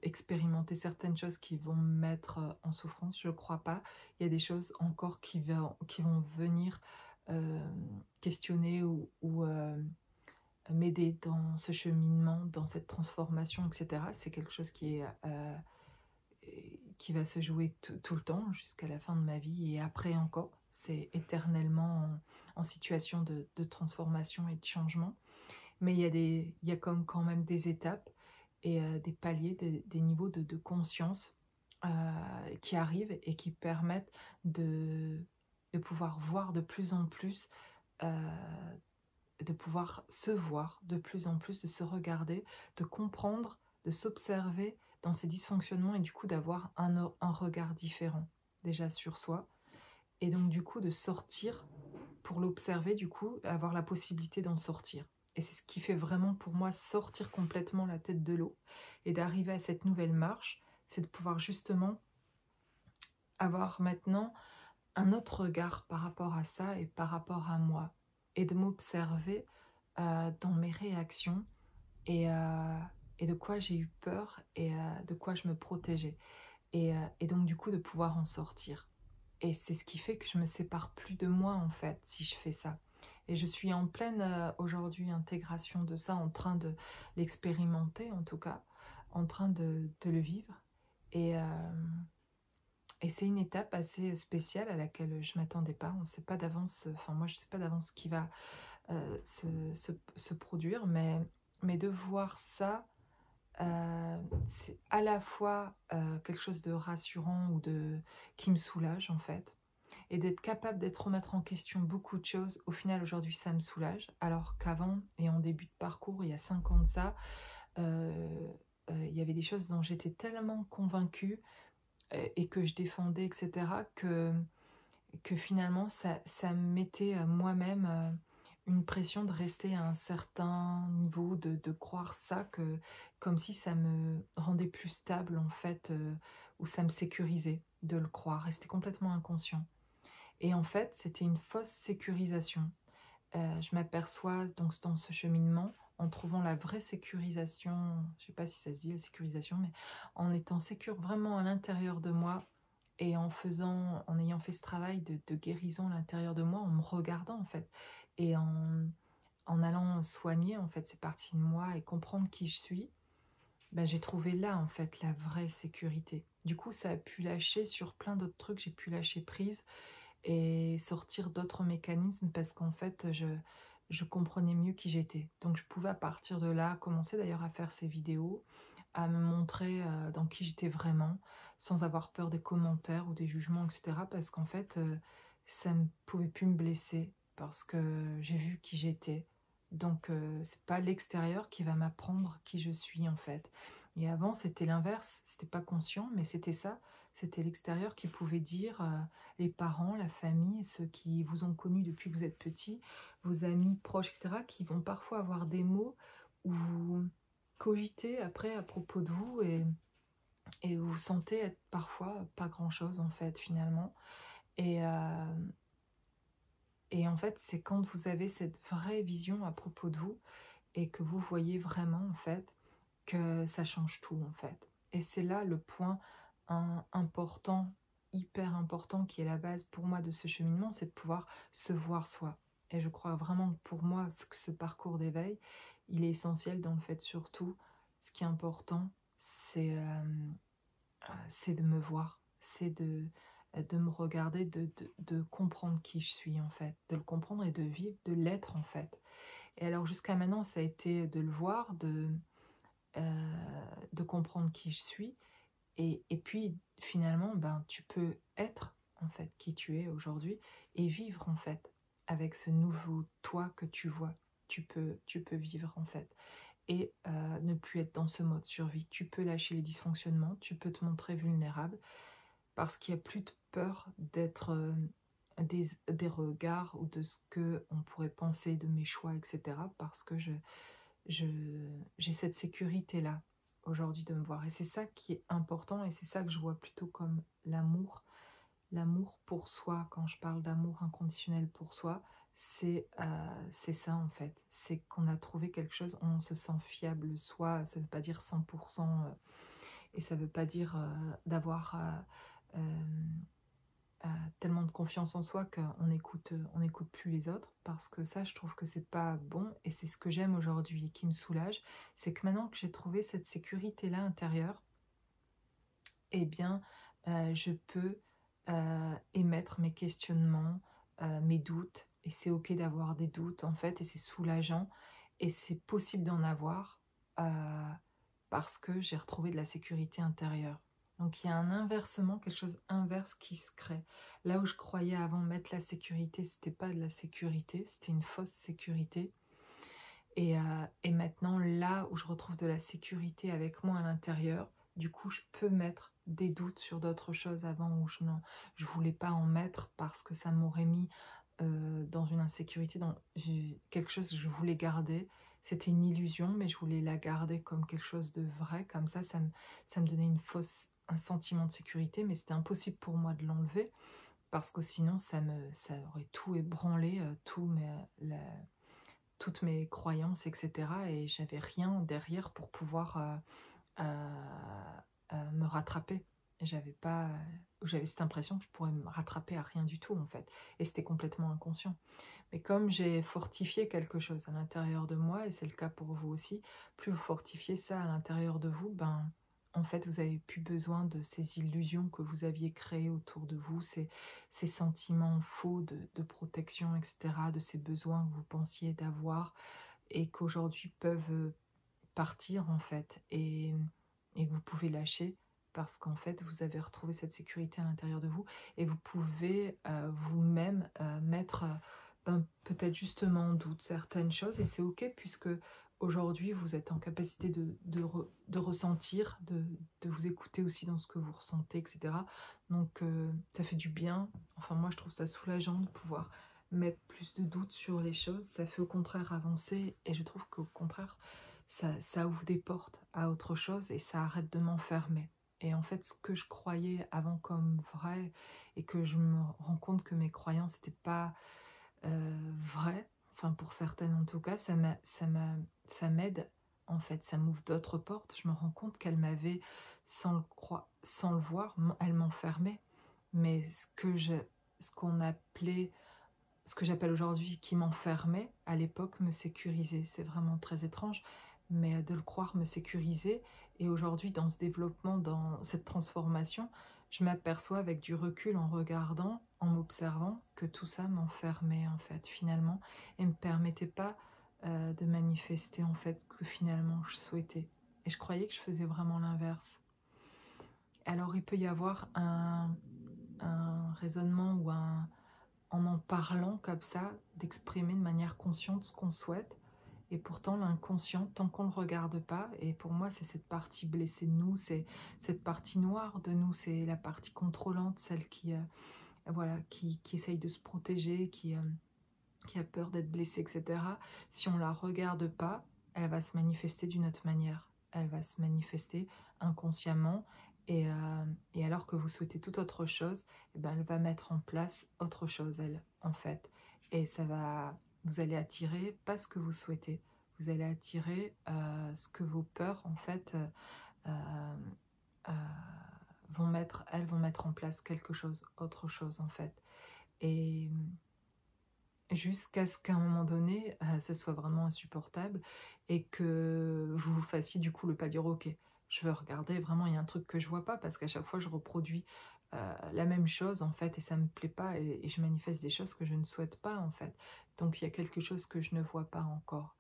Speaker 1: expérimenter certaines choses qui vont me mettre, en souffrance, je crois pas. Il y a des choses encore qui vont venir, questionner ou m'aider dans ce cheminement, dans cette transformation et cetera. C'est quelque chose qui va se jouer tout le temps jusqu'à la fin de ma vie et après encore. C'est éternellement en situation de transformation et de changement. Mais il y a comme quand même des étapes et des paliers, des niveaux de conscience qui arrivent et qui permettent de, de pouvoir voir de plus en plus, de pouvoir se voir de plus en plus, de se regarder, de comprendre, de s'observer dans ces dysfonctionnements et du coup d'avoir un regard différent déjà sur soi. Et donc du coup de sortir pour l'observer, du coup avoir la possibilité d'en sortir. Et c'est ce qui fait vraiment pour moi sortir complètement la tête de l'eau et d'arriver à cette nouvelle marche, c'est de pouvoir justement avoir maintenant un autre regard par rapport à ça et par rapport à moi et de m'observer dans mes réactions et, heu et de quoi j'ai eu peur et de quoi je me protégeais et donc du coup de pouvoir en sortir. Et c'est ce qui fait que je me sépare plus de moi en fait, si je fais ça. Et je suis en pleine, aujourd'hui intégration de ça, en train de l'expérimenter en tout cas, en train de le vivre et et c'est une étape assez spéciale à laquelle je m'attendais pas. On ne sait pas d'avance, enfin moi je ne sais pas d'avance ce qui va, se produire, mais de voir ça, c'est à la fois, quelque chose de rassurant ou de qui me soulage en fait et d'être capable d'être remettre en question beaucoup de choses. Au final, aujourd'hui, ça me soulage, alors qu'avant et en début de parcours, il y a 5 ans de ça, il y avait des choses dont j'étais tellement convaincue, et que je défendais et cetera que finalement ça me mettait, moi-même, une pression de rester à un certain niveau, de croire ça, que comme si ça me rendait plus stable en fait, ou ça me sécurisait de le croire et c'était complètement inconscient et en fait, c'était une fausse sécurisation. Je m'aperçois donc dans ce cheminement, en trouvant la vraie sécurisation, je sais pas si ça se dit la sécurisation, mais en étant sécure vraiment à l'intérieur de moi et en ayant fait ce travail de guérison à l'intérieur de moi, en me regardant en fait et en allant soigner en fait ces parties de moi et comprendre qui je suis, bah, j'ai trouvé là en fait la vraie sécurité. Du coup, ça a pu lâcher sur plein d'autres trucs, j'ai pu lâcher prise et sortir d'autres mécanismes parce qu'en fait, je comprenais mieux qui j'étais. Donc je pouvais à partir de là commencer d'ailleurs à faire ces vidéos, à me montrer, dans qui j'étais vraiment, sans avoir peur des commentaires ou des jugements et cetera parce qu'en fait, ça ne pouvait plus me blesser parce que j'ai vu qui j'étais. Donc c'est pas l'extérieur qui va m'apprendre qui je suis en fait. Et avant, c'était l'inverse, c'était pas conscient, mais c'était ça, c'était l'extérieur qui pouvait dire, les parents, la famille, ceux qui vous ont connu depuis que vous êtes petit, vos amis proches, et cetera, qui vont parfois avoir des mots où vous cogitez après à propos de vous et vous sentez être parfois pas grand-chose en fait finalement. Et, et en fait, c'est quand vous avez cette vraie vision à propos de vous et que vous voyez vraiment en fait. que ça change tout en fait. Et c'est là le point important, hyper important, qui est la base pour moi de ce cheminement, c'est de pouvoir se voir soi. Et je crois vraiment que pour moi, ce parcours d'éveil, il est essentiel dans le fait surtout, ce qui est important, c'est de me voir, c'est de me regarder, de comprendre qui je suis en fait, de le comprendre et de vivre, de l'être en fait. Et alors jusqu'à maintenant, ça a été de le voir, de comprendre qui je suis, et puis finalement, ben, tu peux être en fait qui tu es aujourd'hui et vivre en fait avec ce nouveau toi que tu vois. Tu peux vivre en fait et ne plus être dans ce mode survie. Tu peux lâcher les dysfonctionnements, tu peux te montrer vulnérable parce qu'il n'y a plus de peur d'être des regards ou de ce que on pourrait penser de mes choix, etc. Parce que j'ai cette sécurité-là aujourd'hui de me voir. Et c'est ça qui est important et c'est ça que je vois plutôt comme l'amour. L'amour pour soi, quand je parle d'amour inconditionnel pour soi, c'est ça en fait. C'est qu'on a trouvé quelque chose, on se sent fiable. Soi, ça ne veut pas dire 100% et ça ne veut pas dire d'avoir euh, tellement de confiance en soi on écoute plus les autres, parce que ça je trouve que c'est pas bon et c'est ce que j'aime aujourd'hui et qui me soulage, c'est que maintenant que j'ai trouvé cette sécurité là intérieure, eh bien je peux émettre mes questionnements, mes doutes, et c'est ok d'avoir des doutes en fait, et c'est soulageant et c'est possible d'en avoir parce que j'ai retrouvé de la sécurité intérieure. Donc il y a un inversement, quelque chose inverse qui se crée. Là où je croyais avant mettre la sécurité, c'était pas de la sécurité, c'était une fausse sécurité. Et maintenant, là où je retrouve de la sécurité avec moi à l'intérieur, du coup, je peux mettre des doutes sur d'autres choses avant où je voulais pas en mettre parce que ça m'aurait mis dans une insécurité, dans quelque chose que je voulais garder. C'était une illusion, mais je voulais la garder comme quelque chose de vrai. Comme ça me donnait un sentiment de sécurité, mais c'était impossible pour moi de l'enlever parce que sinon, ça aurait tout ébranlé, toutes mes croyances, etc. Et j'avais rien derrière pour pouvoir me rattraper. J'avais cette impression que je pourrais me rattraper à rien du tout en fait. Et c'était complètement inconscient. Mais comme j'ai fortifié quelque chose à l'intérieur de moi, et c'est le cas pour vous aussi, plus vous fortifiez ça à l'intérieur de vous, ben en fait vous avez plus besoin de ces illusions que vous aviez créées autour de vous, ces sentiments faux de protection, etc., de ces besoins que vous pensiez d'avoir et qu'aujourd'hui peuvent partir en fait, et que vous pouvez lâcher parce qu'en fait vous avez retrouvé cette sécurité à l'intérieur de vous, et vous pouvez vous-même mettre peut-être justement en doute certaines choses, et c'est ok puisque aujourd'hui vous êtes en capacité de ressentir, de vous écouter aussi dans ce que vous ressentez, etc. Donc ça fait du bien, enfin moi je trouve ça soulageant de pouvoir mettre plus de doute sur les choses, ça fait au contraire avancer, et je trouve qu'au contraire ça ouvre des portes à autre chose et ça arrête de m'enfermer. Et en fait, ce que je croyais avant comme vrai, et que je me rends compte que mes croyances n'étaient pas vraies, enfin pour certaines en tout cas, ça m'aide en fait, ça m'ouvre d'autres portes. Je me rends compte qu'elle m'avait, sans le voir, elle m'enfermait. Mais ce qu'on appelait, ce que j'appelle aujourd'hui qui m'enfermait, à l'époque me sécurisait. C'est vraiment très étrange, mais de le croire me sécurisait. Et aujourd'hui, dans ce développement, dans cette transformation, je m'aperçois avec du recul, en regardant, en m'observant, que tout ça m'enfermait en fait finalement, et me permettait pas de manifester en fait ce que finalement je souhaitais. Et je croyais que je faisais vraiment l'inverse. Alors il peut y avoir un raisonnement ou en parlant comme ça, d'exprimer de manière consciente ce qu'on souhaite. Et pourtant, l'inconscient, tant qu'on ne le regarde pas, et pour moi, c'est cette partie blessée de nous, c'est cette partie noire de nous, c'est la partie contrôlante, celle voilà, qui essaye de se protéger, qui a peur d'être blessée, etc. Si on ne la regarde pas, elle va se manifester d'une autre manière. Elle va se manifester inconsciemment, et alors que vous souhaitez toute autre chose, eh ben elle va mettre en place autre chose, elle, en fait. Et vous allez attirer pas ce que vous souhaitez, vous allez attirer ce que vos peurs, en fait, euh, euh, elles vont mettre en place quelque chose, autre chose, en fait. Et jusqu'à ce qu'à un moment donné, ça soit vraiment insupportable et que vous vous fassiez du coup le pas dire: «OK, je veux regarder, vraiment il y a un truc que je vois pas», parce qu'à chaque fois je reproduis, la même chose en fait et ça me plaît pas et je manifeste des choses que je ne souhaite pas en fait. Donc il y a quelque chose que je ne vois pas encore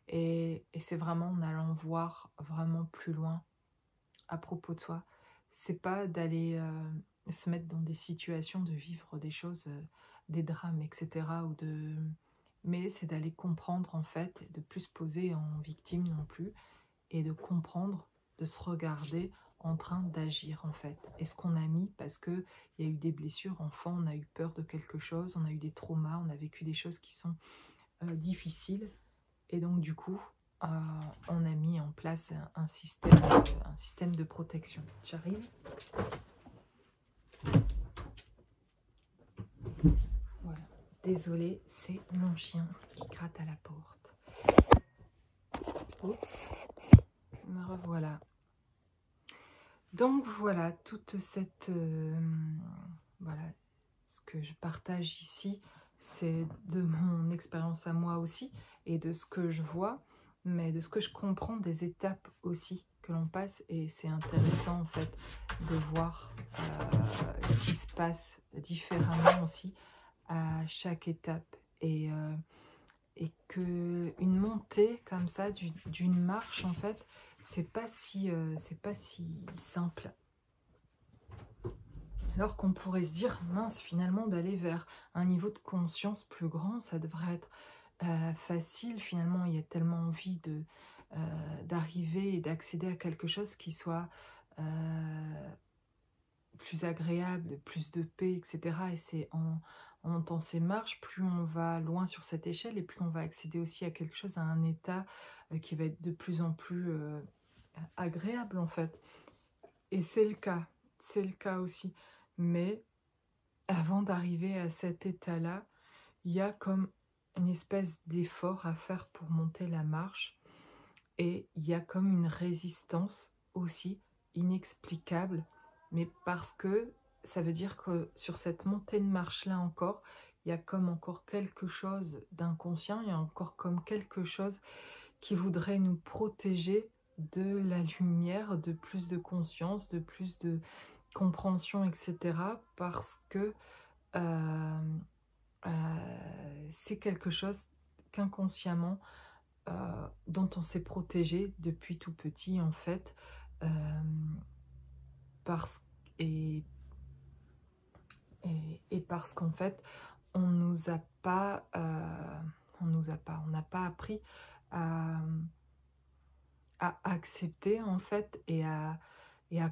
Speaker 1: et c'est vraiment en allant voir vraiment plus loin à propos de soi. C'est pas d'aller, se mettre dans des situations, de vivre des choses, des drames et cetera ou de mais c'est d'aller comprendre en fait, de plus se poser en victime non plus et de comprendre, de se regarder en train d'agir en fait. Est-ce qu'on a mis parce qu'il y a eu des blessures enfant, on a eu peur de quelque chose, on a eu des traumas, on a vécu des choses qui sont, difficiles et donc du coup, heu, on a mis en place un système de protection. J'arrive? Voilà. Désolée, c'est mon chien qui gratte à la porte. Oups, me revoilà. Donc voilà, toute cette... voilà, ce que je partage ici, c'est de mon expérience à moi aussi, et de ce que je vois, mais de ce que je comprends des étapes aussi que l'on passe, et c'est intéressant en fait de voir ce qui se passe différemment aussi à chaque étape, et que une montée comme ça d'une marche en fait, c'est pas si simple. Alors qu'on pourrait se dire, mince, finalement, d'aller vers un niveau de conscience plus grand, ça devrait être facile. Finalement, il y a tellement envie d'arriver et d'accéder à quelque chose qui soit plus agréable, plus de paix, etc. Et c'est en montant ces marches, plus on va loin sur cette échelle et plus on va accéder aussi à quelque chose, à un état qui va être de plus en plus agréable en fait. Et c'est le cas aussi. Mais avant d'arriver à cet état-là, il y a comme une espèce d'effort à faire pour monter la marche et il y a comme une résistance aussi inexplicable, mais parce que ça veut dire que sur cette montée de marche-là encore, il y a comme encore quelque chose d'inconscient, il y a encore comme quelque chose qui voudrait nous protéger de la lumière, de plus de conscience, de plus de compréhension, etc. Parce que c'est quelque chose qu'inconsciemment, dont on s'est protégé depuis tout petit en fait, euh, parce, et, et parce qu'en fait, on n'a pas appris à, à accepter en fait et à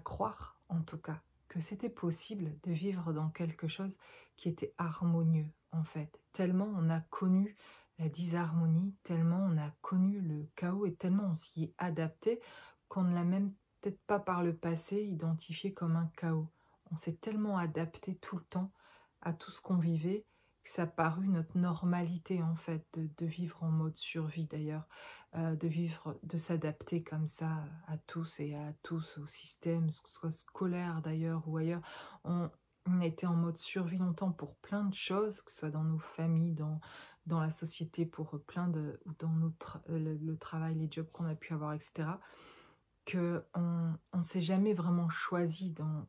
Speaker 1: croire en tout cas que c'était possible de vivre dans quelque chose qui était harmonieux en fait. Tellement on a connu la disharmonie, tellement on a connu le chaos et tellement on s'y est adapté qu'on ne l'a même peut-être pas par le passé identifié comme un chaos. On s'est tellement adapté tout le temps à tout ce qu'on vivait que ça a paru notre normalité en fait de vivre en mode survie d'ailleurs, de vivre, de s'adapter comme ça à tous et à tous, au système, que ce soit scolaire d'ailleurs ou ailleurs. On était en mode survie longtemps pour plein de choses, que ce soit dans nos familles, dans la société, pour plein de, ou dans notre, le travail, les jobs qu'on a pu avoir, etc. Que on s'est jamais vraiment choisi dans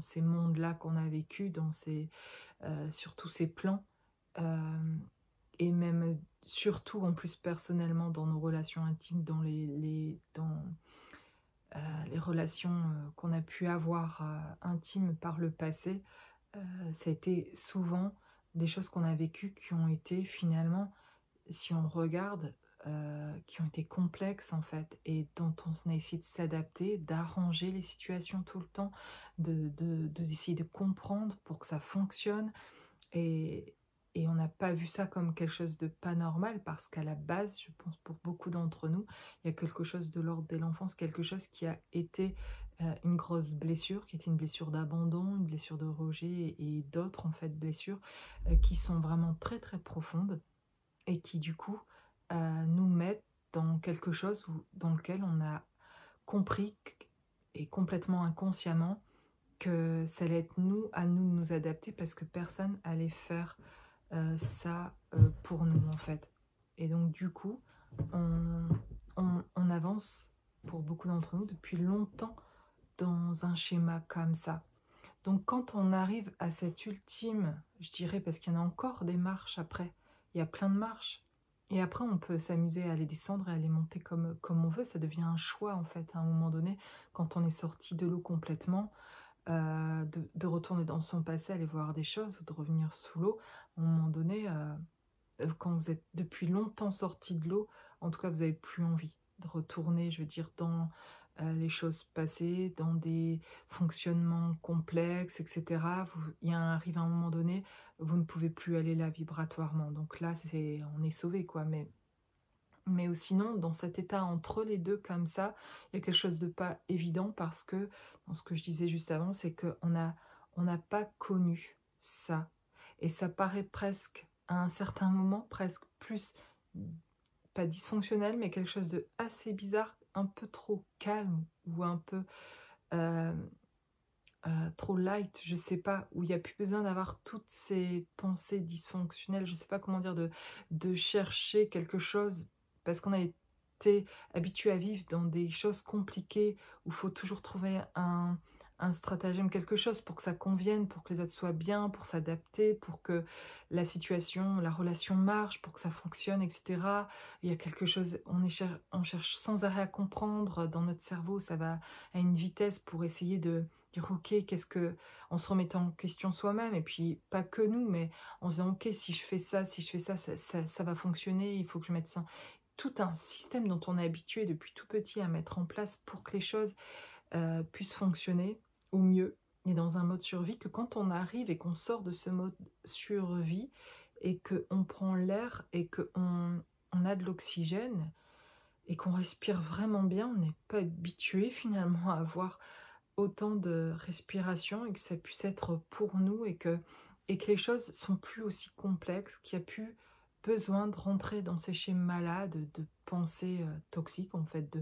Speaker 1: ces mondes-là qu'on a vécu, sur tous ces plans. Euh, et même surtout en plus personnellement dans nos relations intimes, dans les relations qu'on a pu avoir intimes par le passé, ça a été souvent des choses qu'on a vécues qui ont été finalement, si on regarde, qui ont été complexes en fait, et dont on a essayé de s'adapter, d'arranger les situations tout le temps, d'essayer de comprendre pour que ça fonctionne. Et, et on n'a pas vu ça comme quelque chose de pas normal parce qu'à la base, je pense pour beaucoup d'entre nous, il y a quelque chose de l'ordre de l'enfance, quelque chose qui a été une grosse blessure, qui était une blessure d'abandon, une blessure de rejet et d'autres en fait blessures qui sont vraiment très très profondes et qui du coup nous mettent dans quelque chose dans lequel on a compris, et complètement inconsciemment, que ça allait être à nous de nous adapter parce que personne allait faire ça pour nous en fait. Et donc du coup, on, on avance pour beaucoup d'entre nous depuis longtemps dans un schéma comme ça. Donc quand on arrive à cette ultime, je dirais, parce qu'il y en a encore des marches après, il y a plein de marches, et après on peut s'amuser à les descendre et à les monter comme on veut, ça devient un choix en fait à un moment donné, quand on est sorti de l'eau complètement, de retourner dans son passé, aller voir des choses, ou de revenir sous l'eau, à un moment donné, quand vous êtes depuis longtemps sorti de l'eau, en tout cas vous n'avez plus envie de retourner, je veux dire, dans les choses passées, dans des fonctionnements complexes, etc. Arrive un moment donné, vous ne pouvez plus aller là vibratoirement. Donc là, on est sauvé, quoi. Mais sinon, dans cet état entre les deux comme ça, il y a quelque chose de pas évident parce que, dans ce que je disais juste avant, c'est on n'a pas connu ça. Et ça paraît presque, à un certain moment, presque plus, pas dysfonctionnel, mais quelque chose de assez bizarre, un peu trop calme ou un peu euh, trop light, je sais pas, où il n'y a plus besoin d'avoir toutes ces pensées dysfonctionnelles, je sais pas comment dire, de chercher quelque chose, parce qu'on a été habitué à vivre dans des choses compliquées, où il faut toujours trouver un stratagème, quelque chose pour que ça convienne, pour que les autres soient bien, pour s'adapter, pour que la situation, la relation marche, pour que ça fonctionne, etc. Il y a quelque chose, on cherche sans arrêt à comprendre, dans notre cerveau, ça va à une vitesse pour essayer de dire ok, en se remettant en question soi-même, et puis pas que nous, mais en se disant ok, si je fais ça, ça va fonctionner, il faut que je mette ça. Tout un système dont on est habitué depuis tout petit à mettre en place pour que les choses puissent fonctionner au mieux, et dans un mode survie, que quand on arrive et qu'on sort de ce mode survie, et qu'on prend l'air, et qu'on a de l'oxygène, et qu'on respire vraiment bien, on n'est pas habitué finalement à avoir autant de respiration, et que ça puisse être pour nous, et que les choses sont plus aussi complexes, qu'il n'y a plus besoin de rentrer dans ces schémas-là, de pensées toxiques, en fait,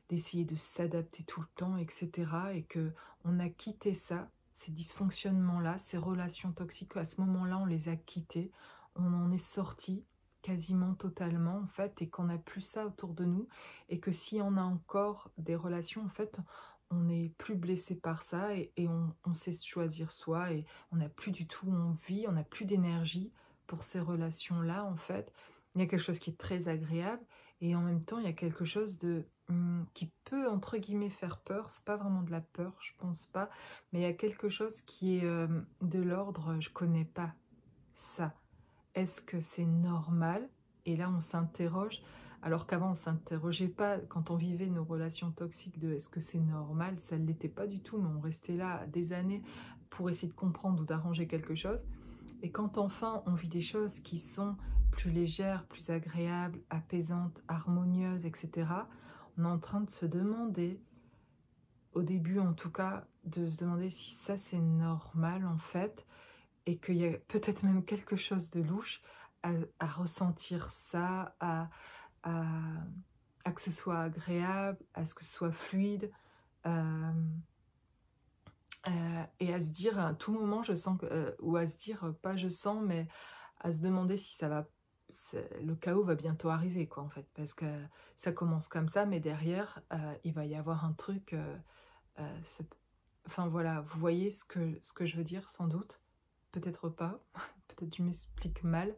Speaker 1: d'essayer de s'adapter tout le temps, etc. Et que on a quitté ça, ces dysfonctionnements-là, ces relations toxiques, à ce moment-là, on les a quittés, on en est sorti quasiment totalement, en fait, et qu'on n'a plus ça autour de nous, et que si on a encore des relations, en fait, on n'est plus blessé par ça, et on sait choisir soi, et on n'a plus du tout envie, on n'a plus d'énergie pour ces relations-là, en fait. Il y a quelque chose qui est très agréable, et en même temps, il y a quelque chose qui peut, entre guillemets, faire peur. C'est pas vraiment de la peur, je pense pas, mais il y a quelque chose qui est de l'ordre, je connais pas ça. Est-ce que c'est normal? Et là, on s'interroge, alors qu'avant, on ne s'interrogeait pas quand on vivait nos relations toxiques de est-ce que c'est normal? Ça ne l'était pas du tout, mais on restait là des années pour essayer de comprendre ou d'arranger quelque chose. Et quand enfin on vit des choses qui sont plus légères, plus agréables, apaisantes, harmonieuses, etc., on est en train de se demander, au début en tout cas, de se demander si ça c'est normal en fait, et qu'il y a peut-être même quelque chose de louche à ressentir ça, à, à que ce soit agréable, à ce que ce soit fluide, euh, et à se dire à tout moment je sens ou à se dire pas je sens, mais à se demander si ça va, le chaos va bientôt arriver, quoi, en fait, parce que ça commence comme ça, mais derrière il va y avoir un truc, enfin voilà, vous voyez ce que je veux dire, sans doute, peut-être pas, peut-être je m'explique mal,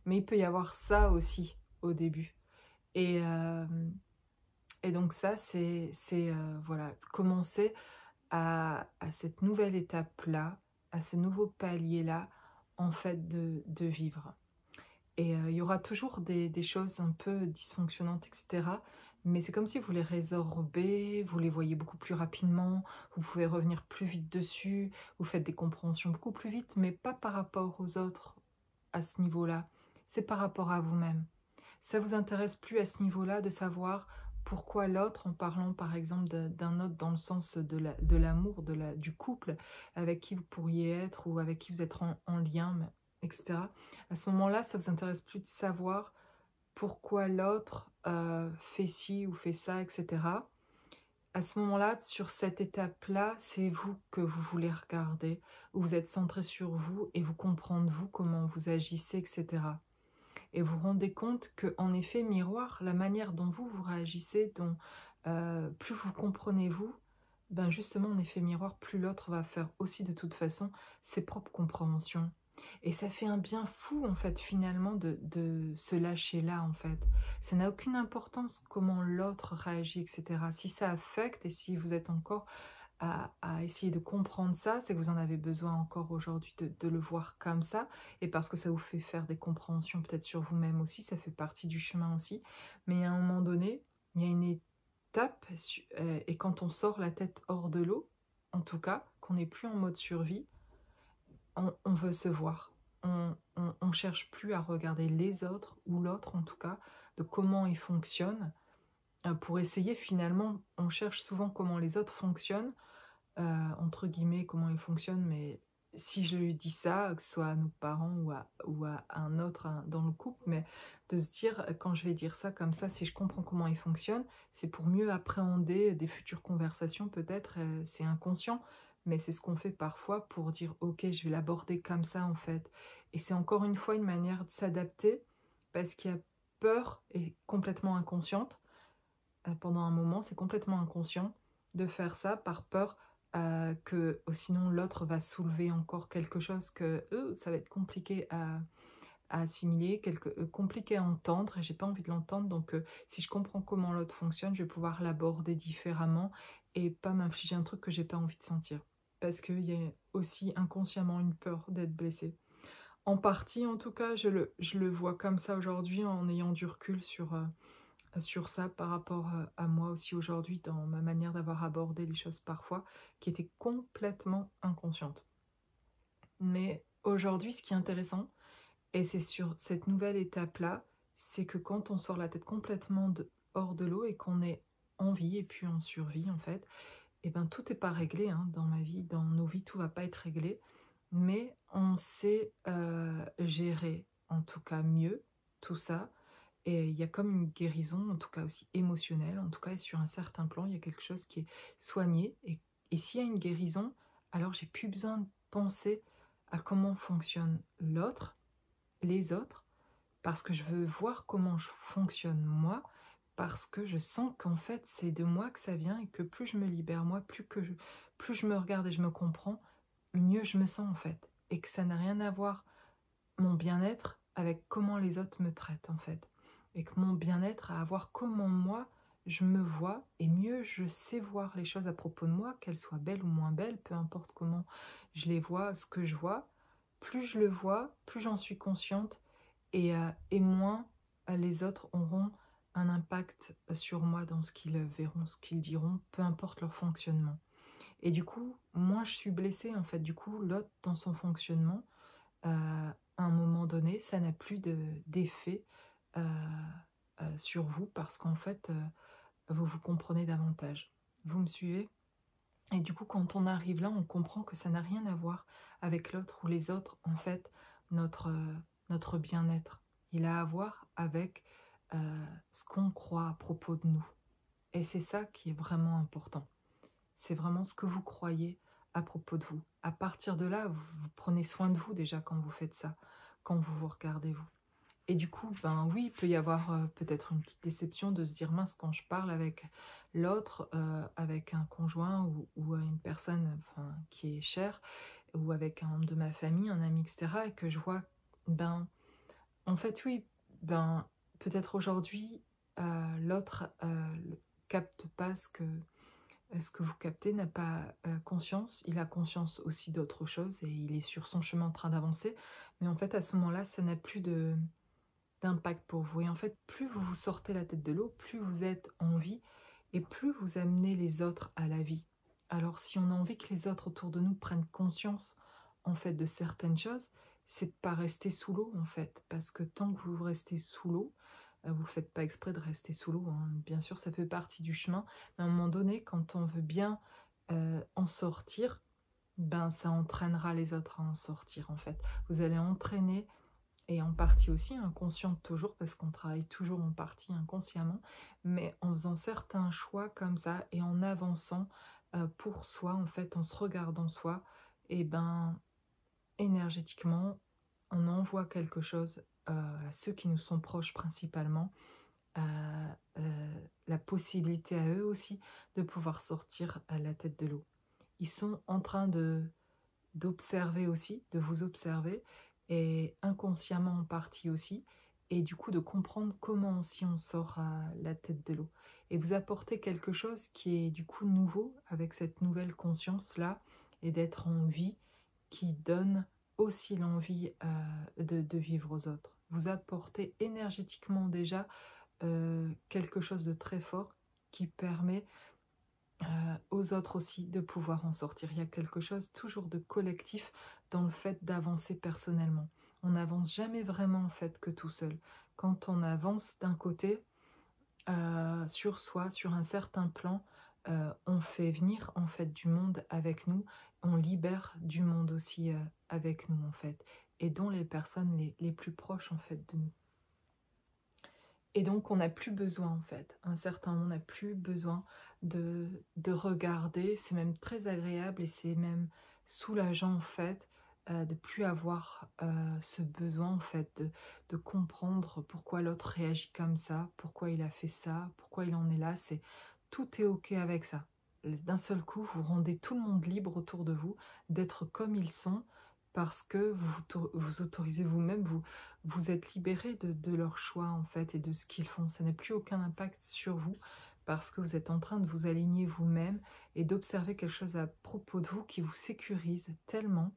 Speaker 1: mais il peut y avoir ça aussi au début. Et, euh, et donc ça, voilà, commencer à cette nouvelle étape-là, à ce nouveau palier-là, en fait, de vivre. Et il y aura toujours des choses un peu dysfonctionnantes, etc. Mais c'est comme si vous les résorbez, vous les voyez beaucoup plus rapidement, vous pouvez revenir plus vite dessus, vous faites des compréhensions beaucoup plus vite, mais pas par rapport aux autres à ce niveau-là, c'est par rapport à vous-même. Ça vous intéresse plus à ce niveau-là de savoir pourquoi l'autre, en parlant par exemple d'un autre dans le sens de l'amour, du couple avec qui vous pourriez être ou avec qui vous êtes en lien, etc. À ce moment-là, ça vous intéresse plus de savoir pourquoi l'autre fait ci ou fait ça, etc. À ce moment-là, sur cette étape-là, c'est vous que vous voulez regarder, où vous êtes centré sur vous et vous comprendre vous, comment vous agissez, etc. Et vous vous rendez compte que, en effet, miroir, la manière dont vous réagissez, dont plus vous comprenez vous, ben justement, en effet miroir, plus l'autre va faire aussi de toute façon ses propres compréhensions. Et ça fait un bien fou, en fait, finalement, de se lâcher là, en fait. Ça n'a aucune importance comment l'autre réagit, etc. Si ça affecte et si vous êtes encore à essayer de comprendre ça, c'est que vous en avez besoin encore aujourd'hui de le voir comme ça, et parce que ça vous fait faire des compréhensions peut-être sur vous-même aussi, ça fait partie du chemin aussi. Mais à un moment donné, il y a une étape, et quand on sort la tête hors de l'eau, en tout cas, qu'on n'est plus en mode survie, on veut se voir. On cherche plus à regarder les autres, ou l'autre en tout cas, de comment ils fonctionnent, pour essayer finalement, on cherche souvent comment les autres fonctionnent, entre guillemets, comment ils fonctionnent, mais si je lui dis ça, que ce soit à nos parents ou à un autre, dans le couple, mais de se dire, quand je vais dire ça comme ça, si je comprends comment ils fonctionnent, c'est pour mieux appréhender des futures conversations peut-être, c'est inconscient, mais c'est ce qu'on fait parfois pour dire: «OK, je vais l'aborder comme ça, en fait», et c'est encore une fois une manière de s'adapter, parce qu'il y a peur est complètement inconsciente, pendant un moment, c'est complètement inconscient de faire ça par peur, que sinon l'autre va soulever encore quelque chose que, ça va être compliqué à assimiler, compliqué à entendre, et j'ai pas envie de l'entendre, donc si je comprends comment l'autre fonctionne, je vais pouvoir l'aborder différemment et pas m'infliger un truc que j'ai pas envie de sentir. Parce qu'il y a aussi inconsciemment une peur d'être blessé. En partie, en tout cas, je le vois comme ça aujourd'hui en ayant du recul sur ça par rapport, à moi aussi aujourd'hui dans ma manière d'avoir abordé les choses parfois, qui était complètement inconsciente. Mais aujourd'hui, ce qui est intéressant, et c'est sur cette nouvelle étape-là, c'est que quand on sort la tête complètement hors de l'eau et qu'on est en vie et puis en survie en fait, et ben tout n'est pas réglé, hein, dans ma vie, dans nos vies, tout va pas être réglé, mais on sait gérer en tout cas mieux tout ça, et il y a comme une guérison, en tout cas aussi émotionnelle, en tout cas sur un certain plan, il y a quelque chose qui est soigné. Et s'il y a une guérison, alors j'ai plus besoin de penser à comment fonctionne l'autre, les autres, parce que je veux voir comment je fonctionne moi, parce que je sens qu'en fait c'est de moi que ça vient, et que plus je me libère moi, plus je me regarde et je me comprends, mieux je me sens en fait. Et que ça n'a rien à voir, mon bien-être, avec comment les autres me traitent en fait. Et que mon bien-être a à voir comment moi je me vois, et mieux je sais voir les choses à propos de moi, qu'elles soient belles ou moins belles, peu importe comment je les vois, ce que je vois, plus je le vois, plus j'en suis consciente, et moins les autres auront un impact sur moi dans ce qu'ils verront, ce qu'ils diront, peu importe leur fonctionnement. Et du coup, moins je suis blessée en fait, du coup l'autre dans son fonctionnement, à un moment donné, ça n'a plus d'effet heu sur vous, parce qu'en fait, vous vous comprenez davantage. Vous me suivez? Et du coup, quand on arrive là, on comprend que ça n'a rien à voir avec l'autre ou les autres. En fait, notre bien-être, il a à voir avec, ce qu'on croit à propos de nous, et c'est ça qui est vraiment important. C'est vraiment ce que vous croyez à propos de vous. À partir de là, vous prenez soin de vous déjà quand vous faites ça, quand vous vous regardez vous. Et du coup, ben oui, il peut y avoir peut-être une petite déception de se dire: «Mince, quand je parle avec l'autre, avec un conjoint ou à une personne, enfin, qui est chère, ou avec un membre de ma famille, un ami et cetera», et que je vois, ben, en fait, oui, ben, peut-être aujourd'hui, l'autre, capte pas ce que vous captez, n'a pas, conscience. Il a conscience aussi d'autre chose et il est sur son chemin en train d'avancer. Mais en fait, à ce moment-là, ça n'a plus d'impact pour vous. Et en fait, plus vous vous sortez la tête de l'eau, plus vous êtes en vie et plus vous amenez les autres à la vie. Alors, si on a envie que les autres autour de nous prennent conscience, en fait, de certaines choses, c'est de pas rester sous l'eau, en fait. Parce que tant que vous restez sous l'eau, vous ne faites pas exprès de rester sous l'eau, hein. Bien sûr, ça fait partie du chemin. Mais à un moment donné, quand on veut bien en sortir, ben, ça entraînera les autres à en sortir, en fait. Vous allez entraîner et en partie aussi inconsciente toujours, parce qu'on travaille toujours en partie inconsciemment, mais en faisant certains choix comme ça et en avançant pour soi, en fait, en se regardant soi, et ben énergétiquement, on envoie quelque chose à ceux qui nous sont proches principalement, la possibilité à eux aussi de pouvoir sortir à la tête de l'eau. Ils sont en train d'observer aussi, de vous observer, et inconsciemment en partie aussi, et du coup de comprendre comment aussi on sort à la tête de l'eau. Et vous apportez quelque chose qui est du coup nouveau avec cette nouvelle conscience-là, et d'être en vie, qui donne aussi l'envie de vivre aux autres. Vous apportez énergétiquement déjà quelque chose de très fort qui permet aux autres aussi de pouvoir en sortir. Il y a quelque chose toujours de collectif dans le fait d'avancer personnellement. On n'avance jamais vraiment en fait que tout seul. Quand on avance d'un côté, sur soi, sur un certain plan, on fait venir en fait du monde avec nous, on libère du monde aussi avec nous en fait, et dont les personnes les plus proches en fait de nous. Et donc on n'a plus besoin en fait, à un certain moment on n'a plus besoin de regarder, c'est même très agréable et c'est même soulageant en fait, de plus avoir ce besoin en fait de comprendre pourquoi l'autre réagit comme ça, pourquoi il a fait ça, pourquoi il en est là, tout est ok avec ça. D'un seul coup, vous rendez tout le monde libre autour de vous d'être comme ils sont, parce que vous autorisez vous-même, vous êtes libéré de leur choix en fait et de ce qu'ils font. Ça n'a plus aucun impact sur vous, parce que vous êtes en train de vous aligner vous-même et d'observer quelque chose à propos de vous qui vous sécurise tellement,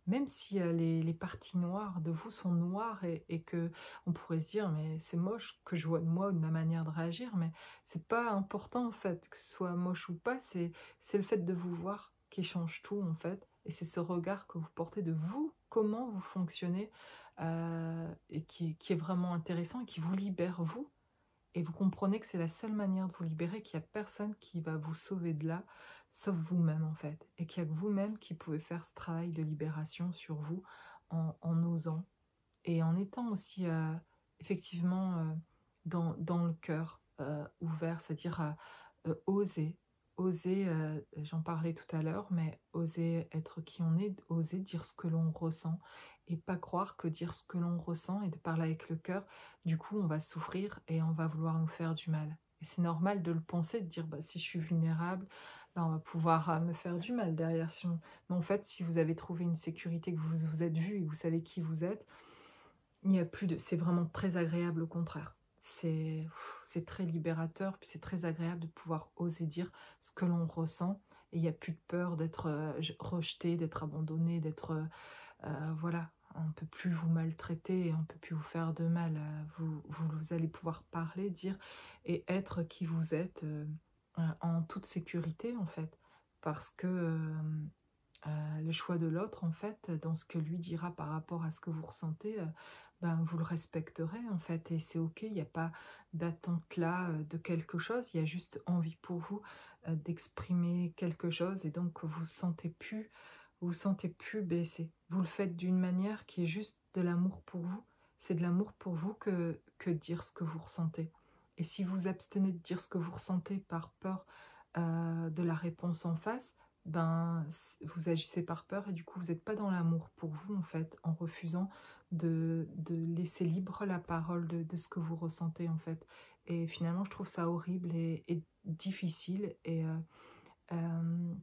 Speaker 1: même si les parties noires de vous sont noires, et que on pourrait se dire mais c'est moche que je vois de moi ou de ma manière de réagir, mais c'est pas important en fait que ce soit moche ou pas, c'est le fait de vous voir qui change tout en fait, et c'est ce regard que vous portez de vous, comment vous fonctionnez, et qui est vraiment intéressant et qui vous libère vous, et vous comprenez que c'est la seule manière de vous libérer, qu'il n'y a personne qui va vous sauver de là, sauf vous-même en fait. Et qu'il n'y a que vous-même qui pouvez faire ce travail de libération sur vous, en osant. Et en étant aussi effectivement dans le cœur ouvert, c'est-à-dire oser. Oser, j'en parlais tout à l'heure, mais oser être qui on est, oser dire ce que l'on ressent, et pas croire que dire ce que l'on ressent et de parler avec le cœur, du coup on va souffrir et on va vouloir nous faire du mal. Et c'est normal de le penser, de dire bah, si je suis vulnérable, bah, on va pouvoir me faire du mal derrière. Mais en fait, si vous avez trouvé une sécurité, que vous vous êtes vu et que vous savez qui vous êtes, il n'y a plus de... C'est vraiment très agréable, au contraire. C'est très libérateur, puis c'est très agréable de pouvoir oser dire ce que l'on ressent. Et il n'y a plus de peur d'être rejeté, d'être abandonné, d'être... voilà, on ne peut plus vous maltraiter, on ne peut plus vous faire de mal. Vous allez pouvoir parler, dire et être qui vous êtes en toute sécurité, en fait. Parce que le choix de l'autre, en fait, dans ce que lui dira par rapport à ce que vous ressentez, ben, vous le respecterez, en fait, et c'est ok, il n'y a pas d'attente là de quelque chose, il y a juste envie pour vous d'exprimer quelque chose, et donc vous vous sentez plus blessé. Vous le faites d'une manière qui est juste de l'amour pour vous, c'est de l'amour pour vous que dire ce que vous ressentez. Et si vous abstenez de dire ce que vous ressentez par peur de la réponse en face, ben, vous agissez par peur, et du coup vous n'êtes pas dans l'amour pour vous en fait, en refusant de laisser libre la parole de ce que vous ressentez en fait. Et finalement je trouve ça horrible et difficile, et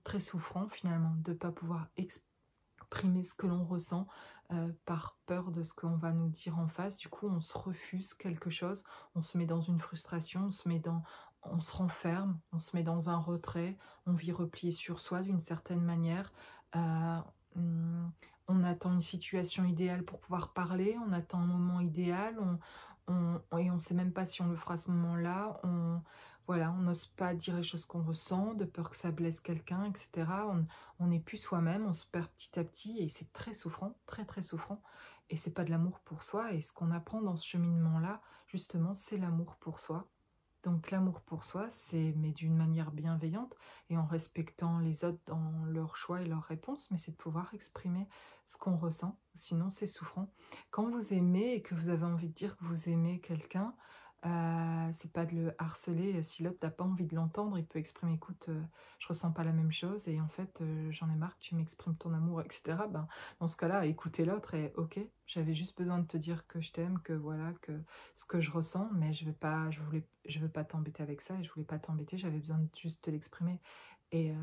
Speaker 1: très souffrant finalement de ne pas pouvoir exprimer ce que l'on ressent par peur de ce qu'on va nous dire en face. Du coup on se refuse quelque chose, on se met dans une frustration, on se renferme, on se met dans un retrait, on vit replié sur soi d'une certaine manière. Euh, hum, on attend une situation idéale pour pouvoir parler, on attend un moment idéal, et on ne sait même pas si on le fera à ce moment-là. Voilà, on n'ose pas dire les choses qu'on ressent, de peur que ça blesse quelqu'un, etc. On n'est plus soi-même, on se perd petit à petit, et c'est très souffrant, très très souffrant. Et c'est pas de l'amour pour soi, et ce qu'on apprend dans ce cheminement-là, justement, c'est l'amour pour soi. Donc l'amour pour soi, c'est mais d'une manière bienveillante et en respectant les autres dans leurs choix et leurs réponses, mais c'est de pouvoir exprimer ce qu'on ressent, sinon c'est souffrant. Quand vous aimez et que vous avez envie de dire que vous aimez quelqu'un, c'est pas de le harceler. Si l'autre n'a pas envie de l'entendre, il peut exprimer: «Écoute, je ressens pas la même chose et en fait, j'en ai marre que tu m'exprimes ton amour» et cetera. Ben, dans ce cas-là, écoutez l'autre et OK, j'avais juste besoin de te dire que je t'aime, que voilà, que ce que je ressens, mais je veux pas t'embêter avec ça et je voulais pas t'embêter, j'avais besoin de juste te l'exprimer et